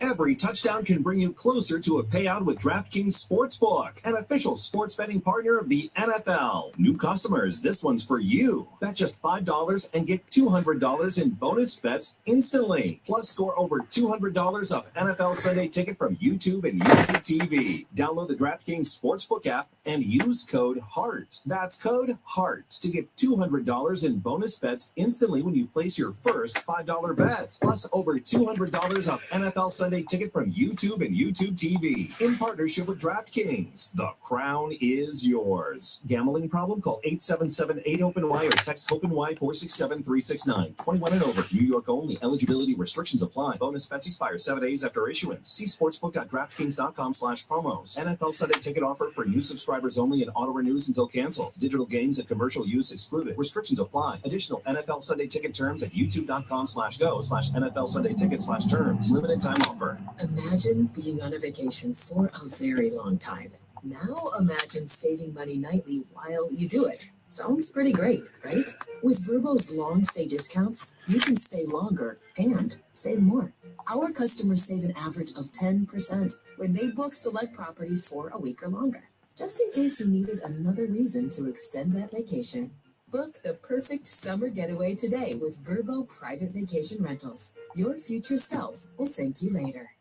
Every touchdown can bring you closer to a payout with DraftKings Sportsbook, an official sports betting partner of the NFL. New customers, this one's for you. Bet just $5 and get $200 in bonus bets instantly. Plus, score over $200 off NFL Sunday Ticket from YouTube and YouTube TV. Download the DraftKings Sportsbook app and use code HEART. That's code HEART to get $200 in bonus bets instantly when you place your first $5 bet. Plus, over $200 off NFL Sunday Ticket from YouTube and YouTube TV. In partnership with DraftKings. The crown is yours. Gambling problem? Call 877-8-OPEN-Y or text OPEN-Y 467-369. 21 and over. New York only. Eligibility restrictions apply. Bonus bets expire 7 days after issuance. See sportsbook.draftkings.com/promos. NFL Sunday Ticket offer for new subscribers only and auto renews until canceled. Digital games and commercial use excluded. Restrictions apply. Additional NFL Sunday Ticket terms at youtube.com/go/NFL Sunday Ticket/terms. Limited time offer. Imagine being on a vacation for a very long time. Now imagine saving money nightly while you do it. Sounds pretty great, right? With Vrbo's long stay discounts, you can stay longer and save more. Our customers save an average of 10% when they book select properties for a week or longer. Just in case you needed another reason to extend that vacation, book the perfect summer getaway today with Vrbo Private Vacation Rentals. Your future self will thank you later.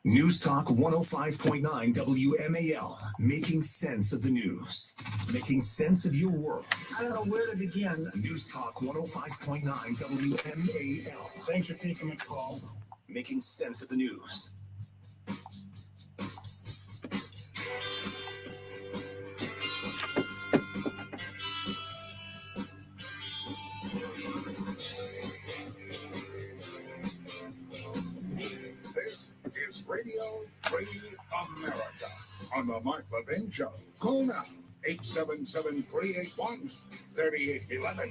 News Talk 105.9 WMAL, making sense of the news, making sense of your world. I don't know where to begin. News Talk 105.9 WMAL. Thanks for taking my call. Making sense of the news. This is Radio Free America on the Mark Levin Show. Call now, 877-381-3811.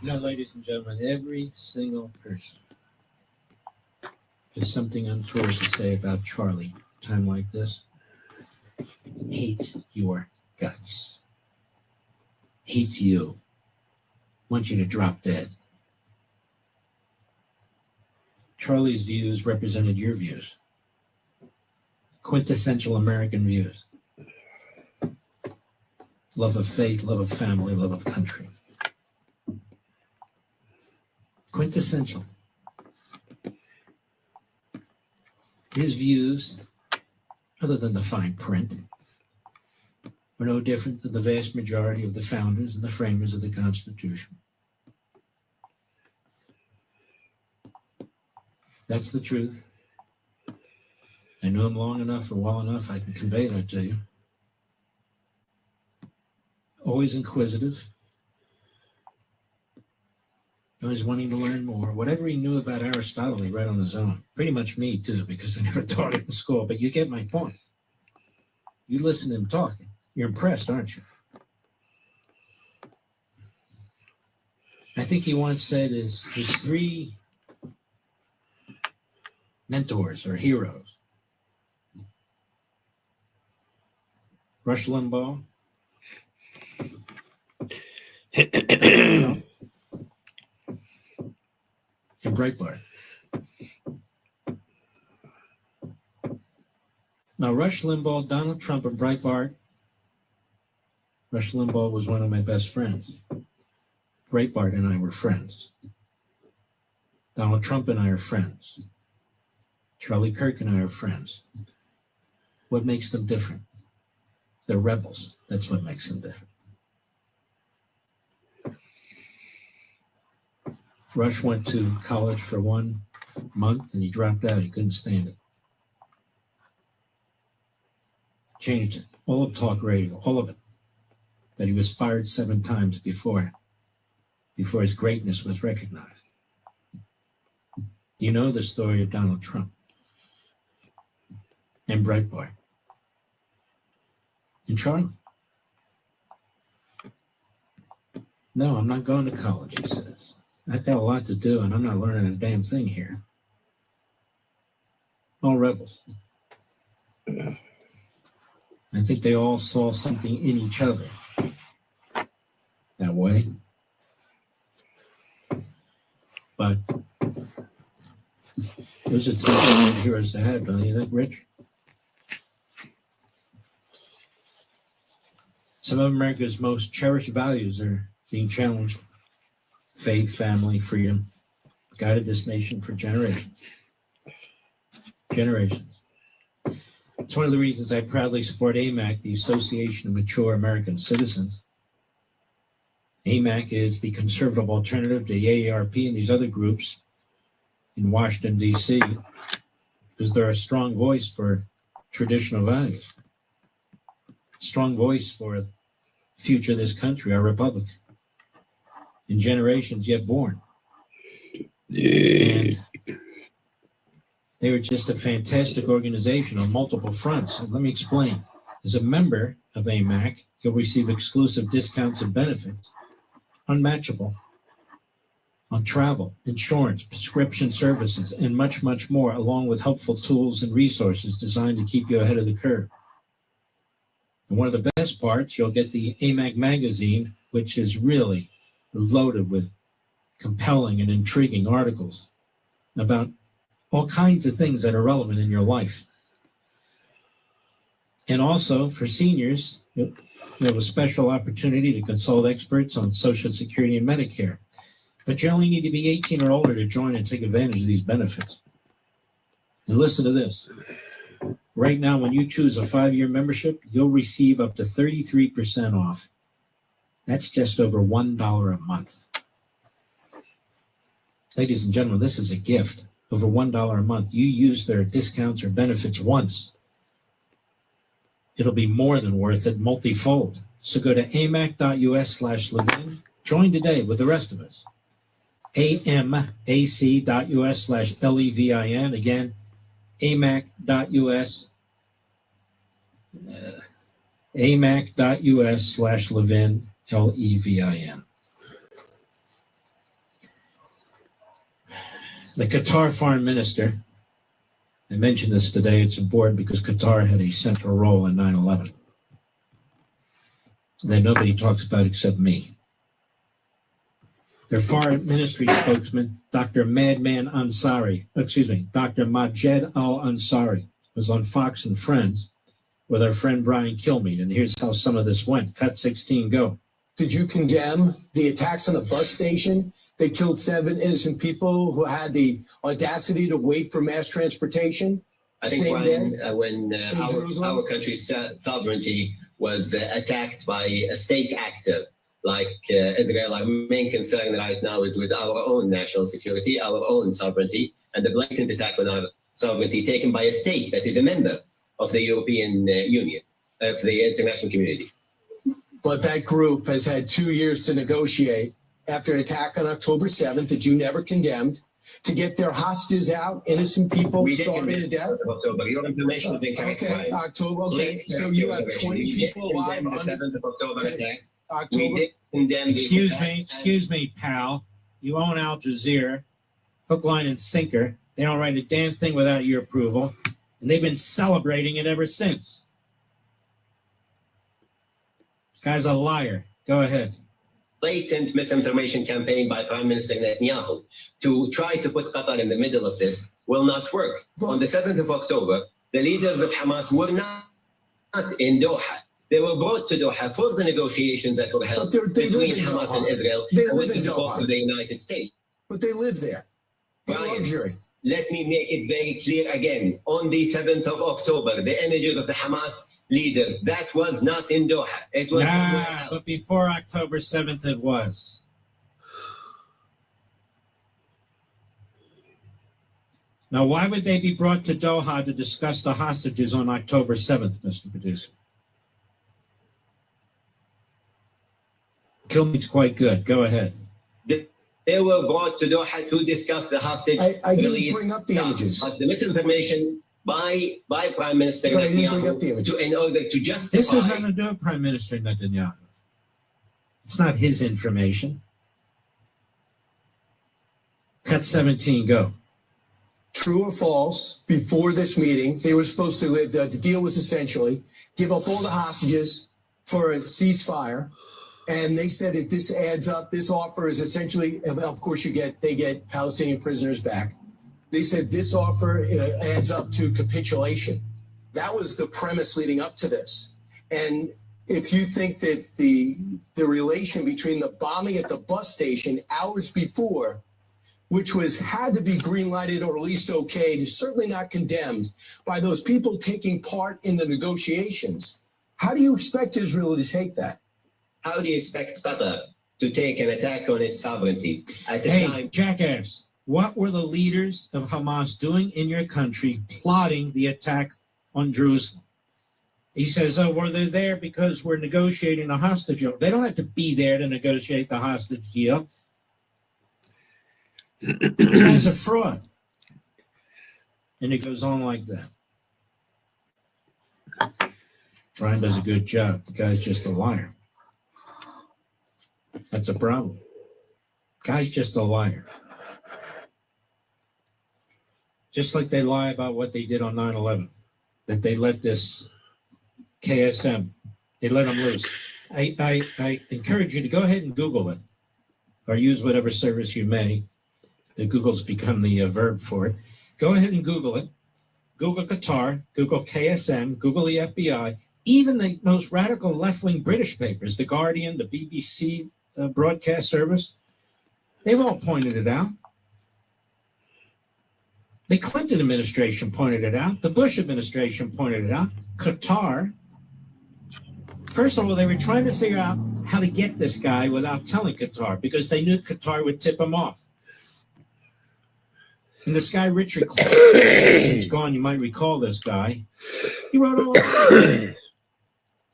Now, ladies and gentlemen, every single person has something untoward to say about Charlie. A time like this, hates your guts, hates you, wants you to drop dead. Charlie's views represented your views, quintessential American views. Love of faith, love of family, love of country. Quintessential. His views, other than the fine print, were no different than the vast majority of the founders and the framers of the Constitution. That's the truth. I know him long enough and well enough, I can convey that to you. Always inquisitive. Always wanting to learn more. Whatever he knew about Aristotle, he read on his own. Pretty much me, too, because I never taught it in school. But you get my point. You listen to him talking. You're impressed, aren't you? I think he once said his three mentors or heroes: Rush Limbaugh, and Breitbart. Now, Rush Limbaugh, Donald Trump, and Breitbart. Rush Limbaugh was one of my best friends. Breitbart and I were friends. Donald Trump and I are friends. Charlie Kirk and I are friends. What makes them different? They're rebels. That's what makes them different. Rush went to college for 1 month and he dropped out. He couldn't stand it. Changed it. All of talk radio, all of it. But he was fired 7 times before his greatness was recognized. You know the story of Donald Trump and Breitbart and Charlie. No, I'm not going to college, he says. I've got a lot to do, and I'm not learning a damn thing here. All rebels. I think they all saw something in each other that way. But Those are three heroes to have, don't you think, Rich? Some of America's most cherished values are being challenged. Faith, family, freedom, guided this nation for generations. Generations. It's one of the reasons I proudly support AMAC, the Association of Mature American Citizens. AMAC is the conservative alternative to the AARP and these other groups in Washington, D.C., because they're a strong voice for traditional values, strong voice for the future of this country, our republic, in generations yet born. And they were just a fantastic organization on multiple fronts. And let me explain. As a member of AMAC, you'll receive exclusive discounts and benefits, unmatchable, on travel, insurance, prescription services, and much, much more, along with helpful tools and resources designed to keep you ahead of the curve. And one of the best parts, you'll get the AMAC magazine, which is really loaded with compelling and intriguing articles about all kinds of things that are relevant in your life. And also for seniors, you have a special opportunity to consult experts on Social Security and Medicare. But you only need to be 18 or older to join and take advantage of these benefits. And listen to this. Right now, when you choose a 5-year membership, you'll receive up to 33% off. That's just over $1 a month. Ladies and gentlemen, this is a gift. Over $1 a month. You use their discounts or benefits once. It'll be more than worth it multifold. So go to amac.us/Levin. Join today with the rest of us. amac.us/LEVIN. Again, amac.us/Levin, LEVIN. The Qatar foreign minister, I mentioned this today, it's important because Qatar had a central role in 9/11 that nobody talks about except me. Their foreign ministry spokesman, Dr. Majed Al-Ansari, was on Fox and Friends with our friend Brian Kilmeade, and here's how some of this went. Cut 16, go. Did you condemn the attacks on the bus station that killed 7 innocent people who had the audacity to wait for mass transportation? I think when our country's sovereignty was attacked by a state actor like Israel, our main concern right now is with our own national security, our own sovereignty, and the blatant attack on our sovereignty taken by a state that is a member of the European Union, of the international community. But that group has had 2 years to negotiate after an attack on October 7th that you never condemned, to get their hostages out, innocent people starving to death. October. Your information is incorrect. Okay, October. Okay, so you have 20 people alive. The 7th of October attacks. October. Excuse me, pal. You own Al Jazeera, hook, line, and sinker. They don't write a damn thing without your approval, and they've been celebrating it ever since. This guy's a liar. Go ahead. Blatant misinformation campaign by Prime Minister Netanyahu to try to put Qatar in the middle of this will not work. On the 7th of October, the leaders of Hamas were not in Doha. They were brought to Doha for the negotiations that were held between Hamas and Israel with the support of the United States. But they live there. Luxury. Let me make it very clear again. On the 7th of October, the images of the Hamas leaders, that was not in Doha. It was somewhere else. But before October 7th, it was. Now, why would they be brought to Doha to discuss the hostages on October 7th, Mr. Producer? Kilmeade's quite good. Go ahead. They were brought to Doha to discuss the hostage I didn't release. bring up the images. Of the misinformation by Prime Minister Netanyahu in order to justify. This has nothing to do with Prime Minister Netanyahu. It's not his information. Cut 17, go. True or false, before this meeting, they were supposed to, the deal was essentially give up all the hostages for a ceasefire. And they said that this adds up, this offer is essentially, of course, they get Palestinian prisoners back. They said this offer adds up to capitulation. That was the premise leading up to this. And if you think that the relation between the bombing at the bus station hours before, which had to be green lighted or at least okayed, certainly not condemned by those people taking part in the negotiations, how do you expect Israel to take that? How do you expect Qatar to take an attack on its sovereignty at the Hey, time? jackass, what were the leaders of Hamas doing in your country plotting the attack on Jerusalem? He says, oh, well, they're there because we're negotiating a hostage deal. They don't have to be there to negotiate the hostage deal. The guy's a fraud. And it goes on like that. Brian does a good job. The guy's just a liar. That's a problem. Guy's just a liar. Just like they lie about what they did on 9/11, that they let this KSM, they let them loose. I encourage you to go ahead and Google it, or use whatever service you may. The Google's become the verb for it. Go ahead and Google it. Google Qatar, Google KSM, Google the FBI, even the most radical left-wing British papers, The Guardian, the BBC broadcast service, they've all pointed it out. The Clinton administration pointed it out. The Bush administration pointed it out. Qatar. First of all, they were trying to figure out how to get this guy without telling Qatar because they knew Qatar would tip him off. And this guy, Richard Clark, he's gone, you might recall this guy. He wrote all about it.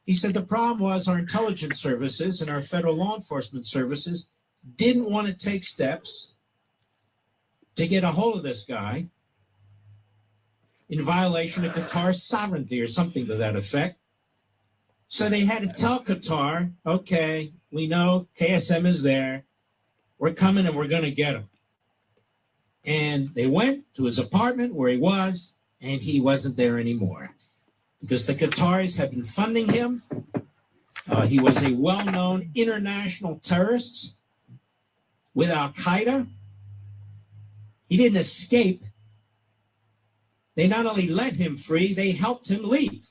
He said the problem was our intelligence services and our federal law enforcement services didn't want to take steps to get a hold of this guy in violation of Qatar's sovereignty or something to that effect. So they had to tell Qatar, okay, we know KSM is there. We're coming and we're going to get him. And they went to his apartment where he was, and he wasn't there anymore because the Qataris have been funding him. He was a well-known international terrorist with Al-Qaeda. He didn't escape. They not only let him free, they helped him leave.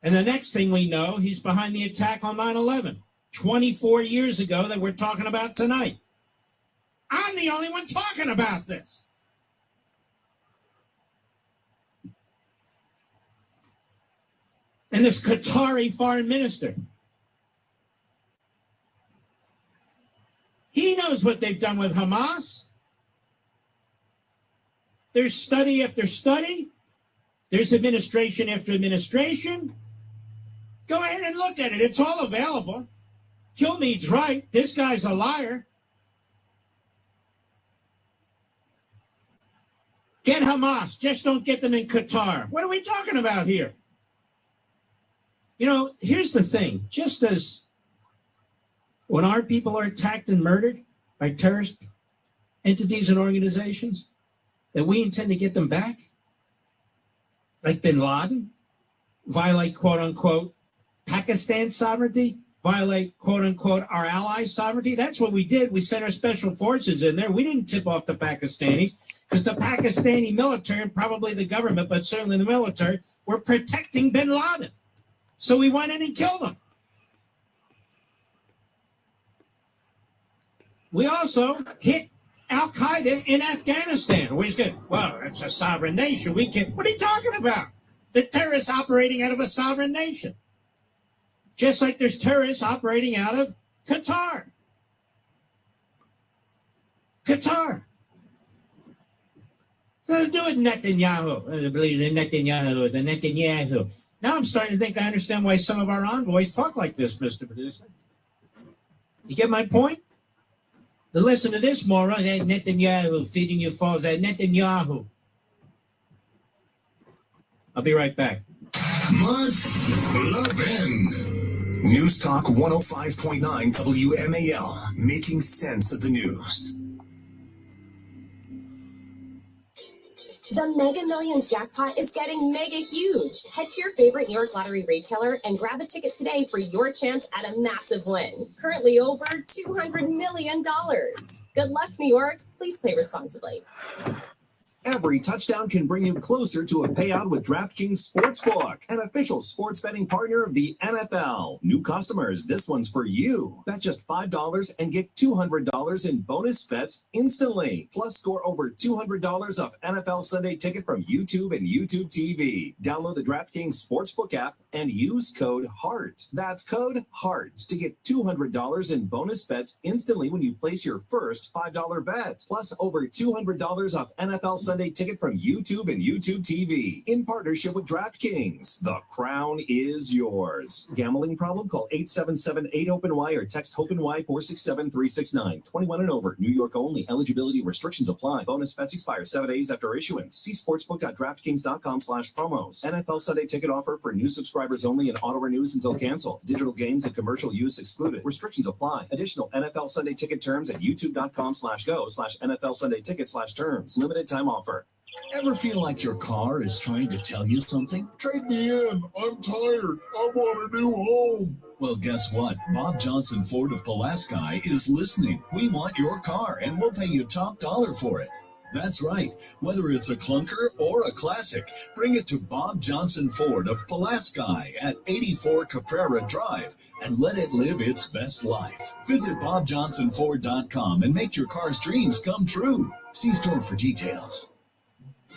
And the next thing we know, he's behind the attack on 9/11, 24 years ago that we're talking about tonight. I'm the only one talking about this. And this Qatari foreign minister, he knows what they've done with Hamas. There's study after study. There's administration after administration. Go ahead and look at it. It's all available. Kilmeade's right. This guy's a liar. Get Hamas. Just don't get them in Qatar. What are we talking about here? You know, here's the thing. Just as when our people are attacked and murdered by terrorist entities and organizations, that we intend to get them back, like bin Laden, violate, quote unquote, Pakistan's sovereignty, violate, quote unquote, our allies' sovereignty. That's what we did. We sent our special forces in there. We didn't tip off the Pakistanis because the Pakistani military, and probably the government, but certainly the military, were protecting bin Laden. So we went in and killed him. We also hit Al-Qaeda in Afghanistan. We said, well, it's a sovereign nation. We can. What are you talking about? The terrorists operating out of a sovereign nation. Just like there's terrorists operating out of Qatar. Qatar. So do it, Netanyahu. I believe the Netanyahu. Now I'm starting to think I understand why some of our envoys talk like this, Mr. Producer. You get my point? Listen to this moron, that Netanyahu feeding you false, that Netanyahu. I'll be right back. News Talk 105.9 WMAL, making sense of the news. The Mega Millions jackpot is getting mega huge. Head to your favorite New York Lottery retailer and grab a ticket today for your chance at a massive win. Currently over $200 million. Good luck, New York. Please play responsibly. Every touchdown can bring you closer to a payout with DraftKings Sportsbook, an official sports betting partner of the NFL. New customers, this one's for you. Bet just $5 and get $200 in bonus bets instantly. Plus, score over $200 off NFL Sunday Ticket from YouTube and YouTube TV. Download the DraftKings Sportsbook app and use code HEART. That's code HEART to get $200 in bonus bets instantly when you place your first $5 bet. Plus, over $200 off NFL Sunday Ticket from YouTube and YouTube TV. In partnership with DraftKings, the crown is yours. Gambling problem? Call 877-8-OPEN-Y or text HOPE-NY 467-369. 21 and over. New York only. Eligibility restrictions apply. Bonus bets expire 7 days after issuance. See sportsbook.draftkings.com/promos. NFL Sunday Ticket offer for new subscribers only and auto renews until canceled. Digital games and commercial use excluded. Restrictions apply. Additional NFL Sunday Ticket terms at youtube.com/go/NFL Sunday Ticket/terms. Limited time offer. Ever feel like your car is trying to tell you something? Trade me in. I'm tired. I want a new home. Well, guess what? Bob Johnson Ford of Pulaski is listening. We want your car, and we'll pay you top dollar for it. That's right. Whether it's a clunker or a classic, bring it to Bob Johnson Ford of Pulaski at 84 Caprera Drive and let it live its best life. Visit BobJohnsonFord.com and make your car's dreams come true. See store for details.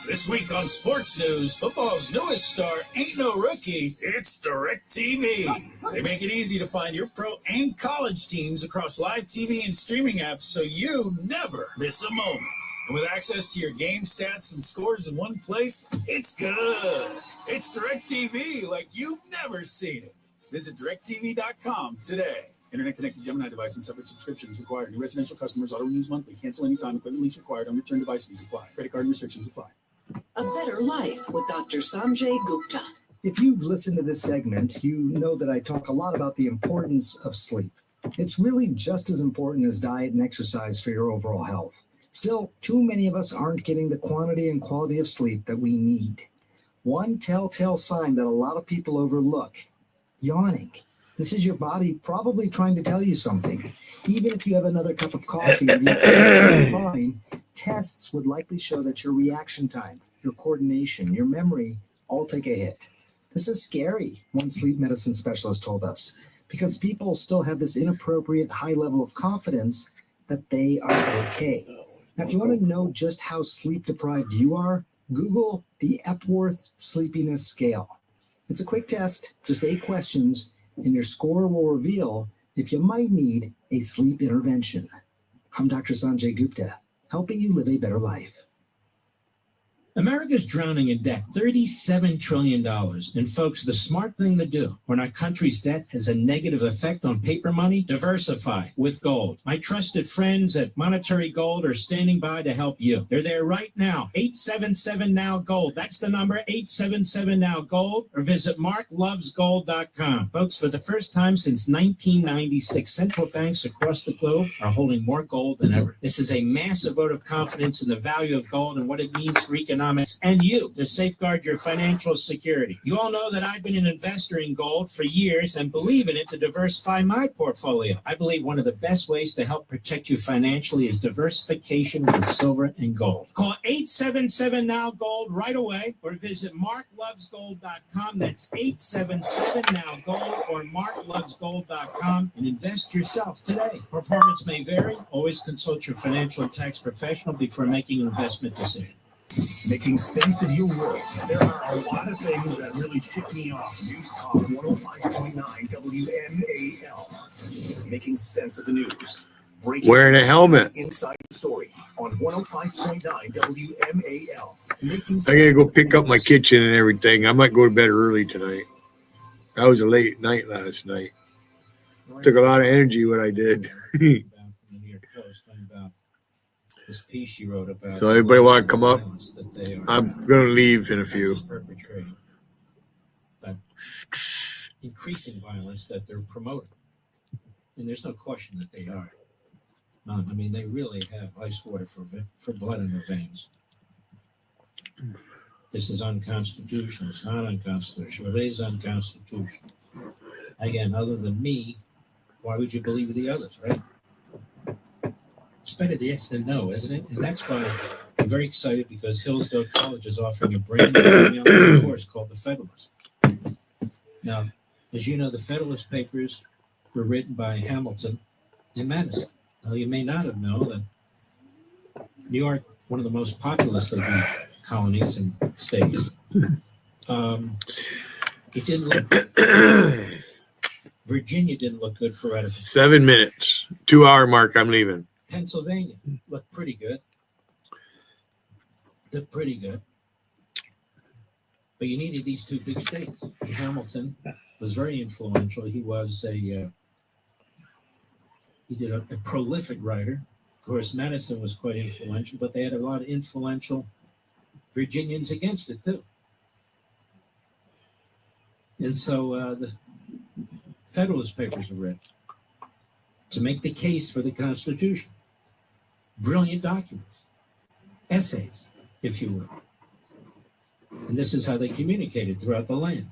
This week on Sports News, football's newest star ain't no rookie, it's DirecTV. They make it easy to find your pro and college teams across live TV and streaming apps so you never miss a moment. And with access to your game stats and scores in one place, it's good. It's DirecTV like you've never seen it. Visit DirecTV.com today. Internet-connected Gemini device and separate subscriptions required. New residential customers auto-renews monthly. Cancel anytime. Equipment lease required. Unreturned device fees apply. Credit card restrictions apply. A Better Life with Dr. Sanjay Gupta. If you've listened to this segment, you know that I talk a lot about the importance of sleep. It's really just as important as diet and exercise for your overall health. Still, too many of us aren't getting the quantity and quality of sleep that we need. One telltale sign that a lot of people overlook: yawning. This is your body probably trying to tell you something. Even if you have another cup of coffee and you're fine, tests would likely show that your reaction time, your coordination, your memory all take a hit. This is scary, one sleep medicine specialist told us, because people still have this inappropriate high level of confidence that they are okay. Now, if you want to know just how sleep deprived you are, Google the Epworth Sleepiness Scale. It's a quick test, just 8 questions, and your score will reveal if you might need a sleep intervention. I'm Dr. Sanjay Gupta, helping you live a better life. America's drowning in debt, $37 trillion. And folks, the smart thing to do when our country's debt has a negative effect on paper money, diversify with gold. My trusted friends at Monetary Gold are standing by to help you. They're there right now. 877-NOW-GOLD. That's the number, 877-NOW-GOLD, or visit marklovesgold.com. Folks, for the first time since 1996, central banks across the globe are holding more gold than ever. This is a massive vote of confidence in the value of gold and what it means for economics and you to safeguard your financial security. You all know that I've been an investor in gold for years and believe in it to diversify my portfolio. I believe one of the best ways to help protect you financially is diversification with silver and gold. Call 877-NOW-GOLD right away or visit marklovesgold.com. That's 877-NOW-GOLD or marklovesgold.com and invest yourself today. Performance may vary. Always consult your financial and tax professional before making an investment decision. Making sense of your world. There are a lot of things that really tick me off. News Talk 105.9 WMAL. Making sense of the news. Wearing a helmet. Inside the story on 105.9 WMAL. Making I gotta go pick up my kitchen and everything. I might go to bed early tonight. That was a late night last night. Took a lot of energy what I did. This piece she wrote about. So everybody want to come up? I'm going to leave in a few. But increasing violence that they're promoting. And there's no question that they are. None. I mean, they really have ice water for blood in their veins. This is unconstitutional. It's not unconstitutional. It is unconstitutional. Again, other than me, why would you believe the others, right? It's better yes than no, isn't it? And that's why I'm very excited because Hillsdale College is offering a brand new online course called The Federalist. Now, as you know, the Federalist Papers were written by Hamilton and Madison. Now, you may not have known that New York, one of the most populous of the colonies and states, it didn't look Virginia didn't look good for ratification. 7 minutes, 2 hour mark. I'm leaving. Pennsylvania looked pretty good. But you needed these two big states. Hamilton was very influential. He was a prolific writer. Of course, Madison was quite influential, but they had a lot of influential Virginians against it too. And so the Federalist Papers were written to make the case for the Constitution. Brilliant documents, essays, if you will. And this is how they communicated throughout the land.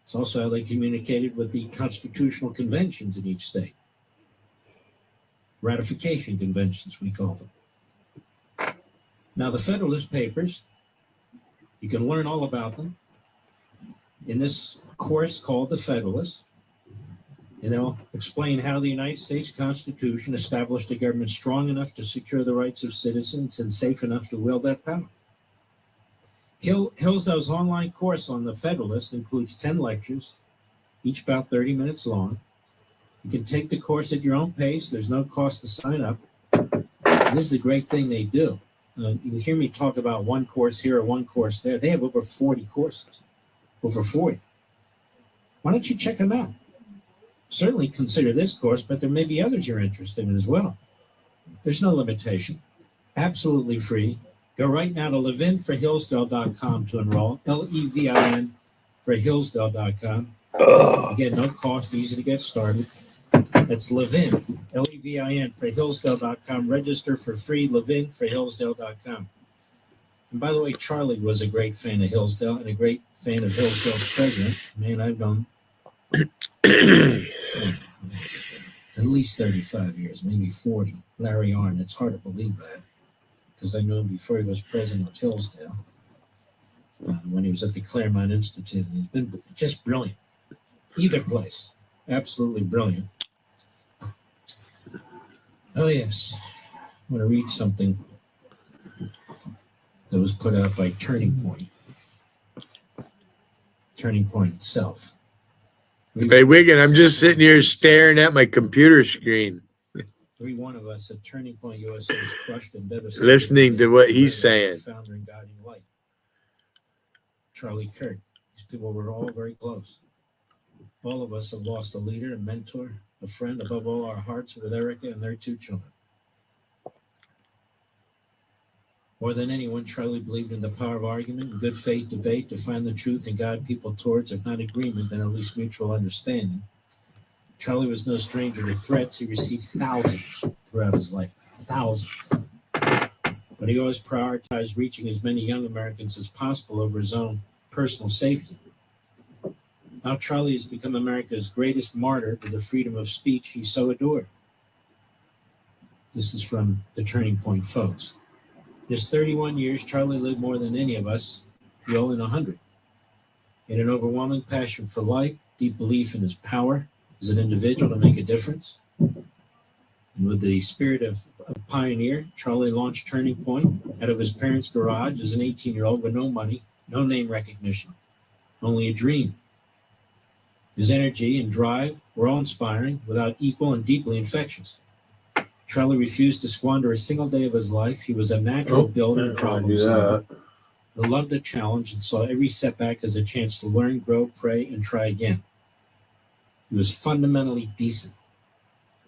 It's also how they communicated with the constitutional conventions in each state. Ratification conventions, we call them. Now, the Federalist Papers, you can learn all about them in this course called The Federalist. And they'll explain how the United States Constitution established a government strong enough to secure the rights of citizens and safe enough to wield that power. Hillsdale's online course on The Federalist includes 10 lectures, each about 30 minutes long. You can take the course at your own pace. There's no cost to sign up. And this is the great thing they do. You hear me talk about one course here or one course there. They have over 40 courses, over 40. Why don't you check them out? Certainly consider this course, but there may be others you're interested in as well. There's no limitation. Absolutely free. Go right now to levinforhillsdale.com to enroll. LEVIN for Hillsdale.com. Again, no cost, easy to get started. That's Levin, LEVIN for Hillsdale.com. Register for free, levinforhillsdale.com. And by the way, Charlie was a great fan of Hillsdale and a great fan of Hillsdale's president. Man, I've known at least 35 years, maybe 40. Larry Arnn, it's hard to believe that because I knew him before he was president of Hillsdale when he was at the Claremont Institute. And he's been just brilliant. Either place, absolutely brilliant. Oh, yes. I'm going to read something that was put out by Turning Point. Turning Point itself. Hey, Wigan, I'm just sitting here staring at my computer screen. Every one of us at Turning Point USA is crushed and devastated. Listening to what he's saying. Founder and guiding light. Charlie Kirk. These people were all very close. All of us have lost a leader, a mentor, a friend. Above all, our hearts with Erica and their 2 children. More than anyone, Charlie believed in the power of argument and good faith debate to find the truth and guide people towards, if not agreement, then at least mutual understanding. Charlie was no stranger to threats. He received thousands throughout his life. Thousands. But he always prioritized reaching as many young Americans as possible over his own personal safety. Now Charlie has become America's greatest martyr to the freedom of speech he so adored. This is from the Turning Point folks. In his 31 years, Charlie lived more than any of us, we all in 100. He had an overwhelming passion for life, deep belief in his power as an individual to make a difference. And with the spirit of a pioneer, Charlie launched Turning Point out of his parents' garage as an 18-year-old with no money, no name recognition, only a dream. His energy and drive were awe-inspiring, without equal and deeply infectious. Charlie refused to squander a single day of his life. He was a natural builder and problem solver who loved a challenge and saw every setback as a chance to learn, grow, pray, and try again. He was fundamentally decent,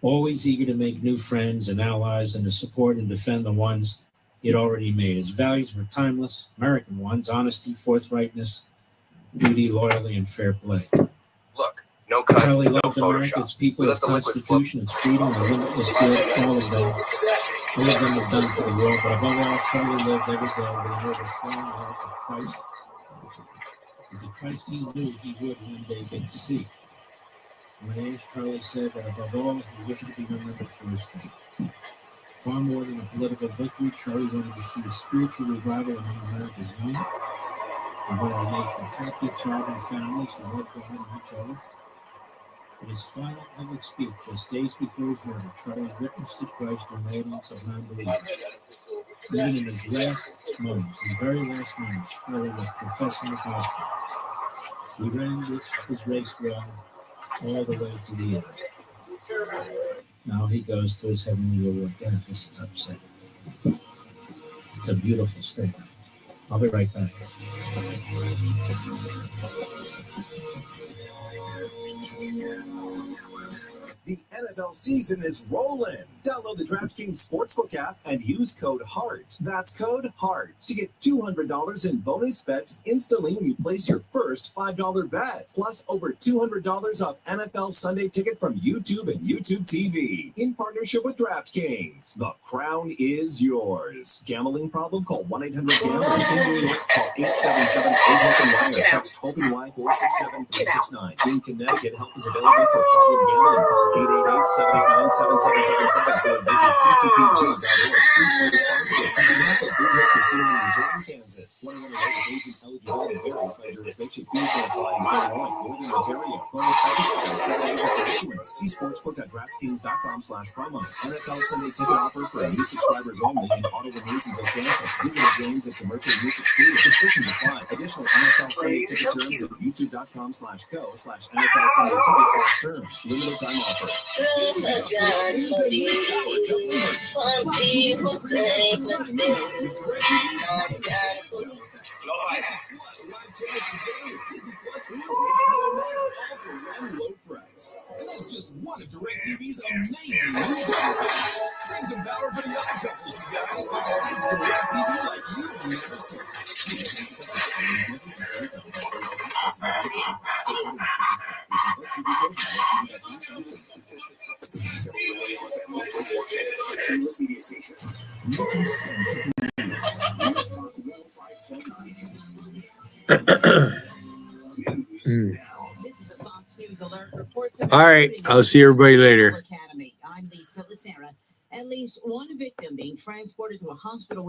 always eager to make new friends and allies and to support and defend the ones he had already made. His values were timeless, American ones: honesty, forthrightness, duty, loyalty, and fair play. Look, no cut, Charlie no loved Photoshop. America, its people, We its let the liquid Constitution, its freedom, and limitless good, all of them. All of them have done for the world, but above all, Charlie lived every day with an overflowing love of Christ. With the Christ he knew he would one day get to see. When age, Charlie said that above all, he wished to be remembered for his faith. Far more than a political victory, Charlie wanted to see a spiritual revival among America's young, and build a nation of happy, thriving families who love God and each other. In his final public speech, just days before his murder, Charlie witnessed to Christ to an audience of non-believers. Even in his last moments, his very last moments, Charlie was professing the gospel. He ran his race well all the way to the end. Now he goes to his heavenly reward. God, this is upsetting. It's a beautiful statement. I'll be right back. The NFL season is rolling. Download the DraftKings Sportsbook app and use code HEART. That's code HEART to get $200 in bonus bets instantly when you place your first $5 bet. Plus over $200 off NFL Sunday Ticket from YouTube and YouTube TV. In partnership with DraftKings, the crown is yours. Gambling problem? Call 1-800-GAMBLER. In New York, call 877-8-HOPE-NY or text HOPE-NY 467-369. In Connecticut, help is available for problem gambling. Call 888-789-7777 or visit ccpg.org. Please play responsibly. On behalf of Blue Hill Casino and Resort in Kansas, 21 year old agent eligibility varies by jurisdiction. Fees may apply in Illinois, Northern Ontario. Bonus bets expire 7 days after issuance. See sportsbook.draftkings.com/promos. NFL Sunday Ticket offer for new subscribers only and auto renews until canceled. Digital games and commercial use excluded. Restrictions apply. Additional NFL Sunday Ticket terms at youtube.com/go/NFL Sunday Ticket/terms. Limited time offer. And that's just one of DirecTV's amazing new offerings. Save some power for the young couples, you guys. It's DirecTV like you've never seen. Making sense of the news. News Talk 105.9. All right. I'll see everybody later. I'm Lisa Lucera. At least one victim being transported to a hospital with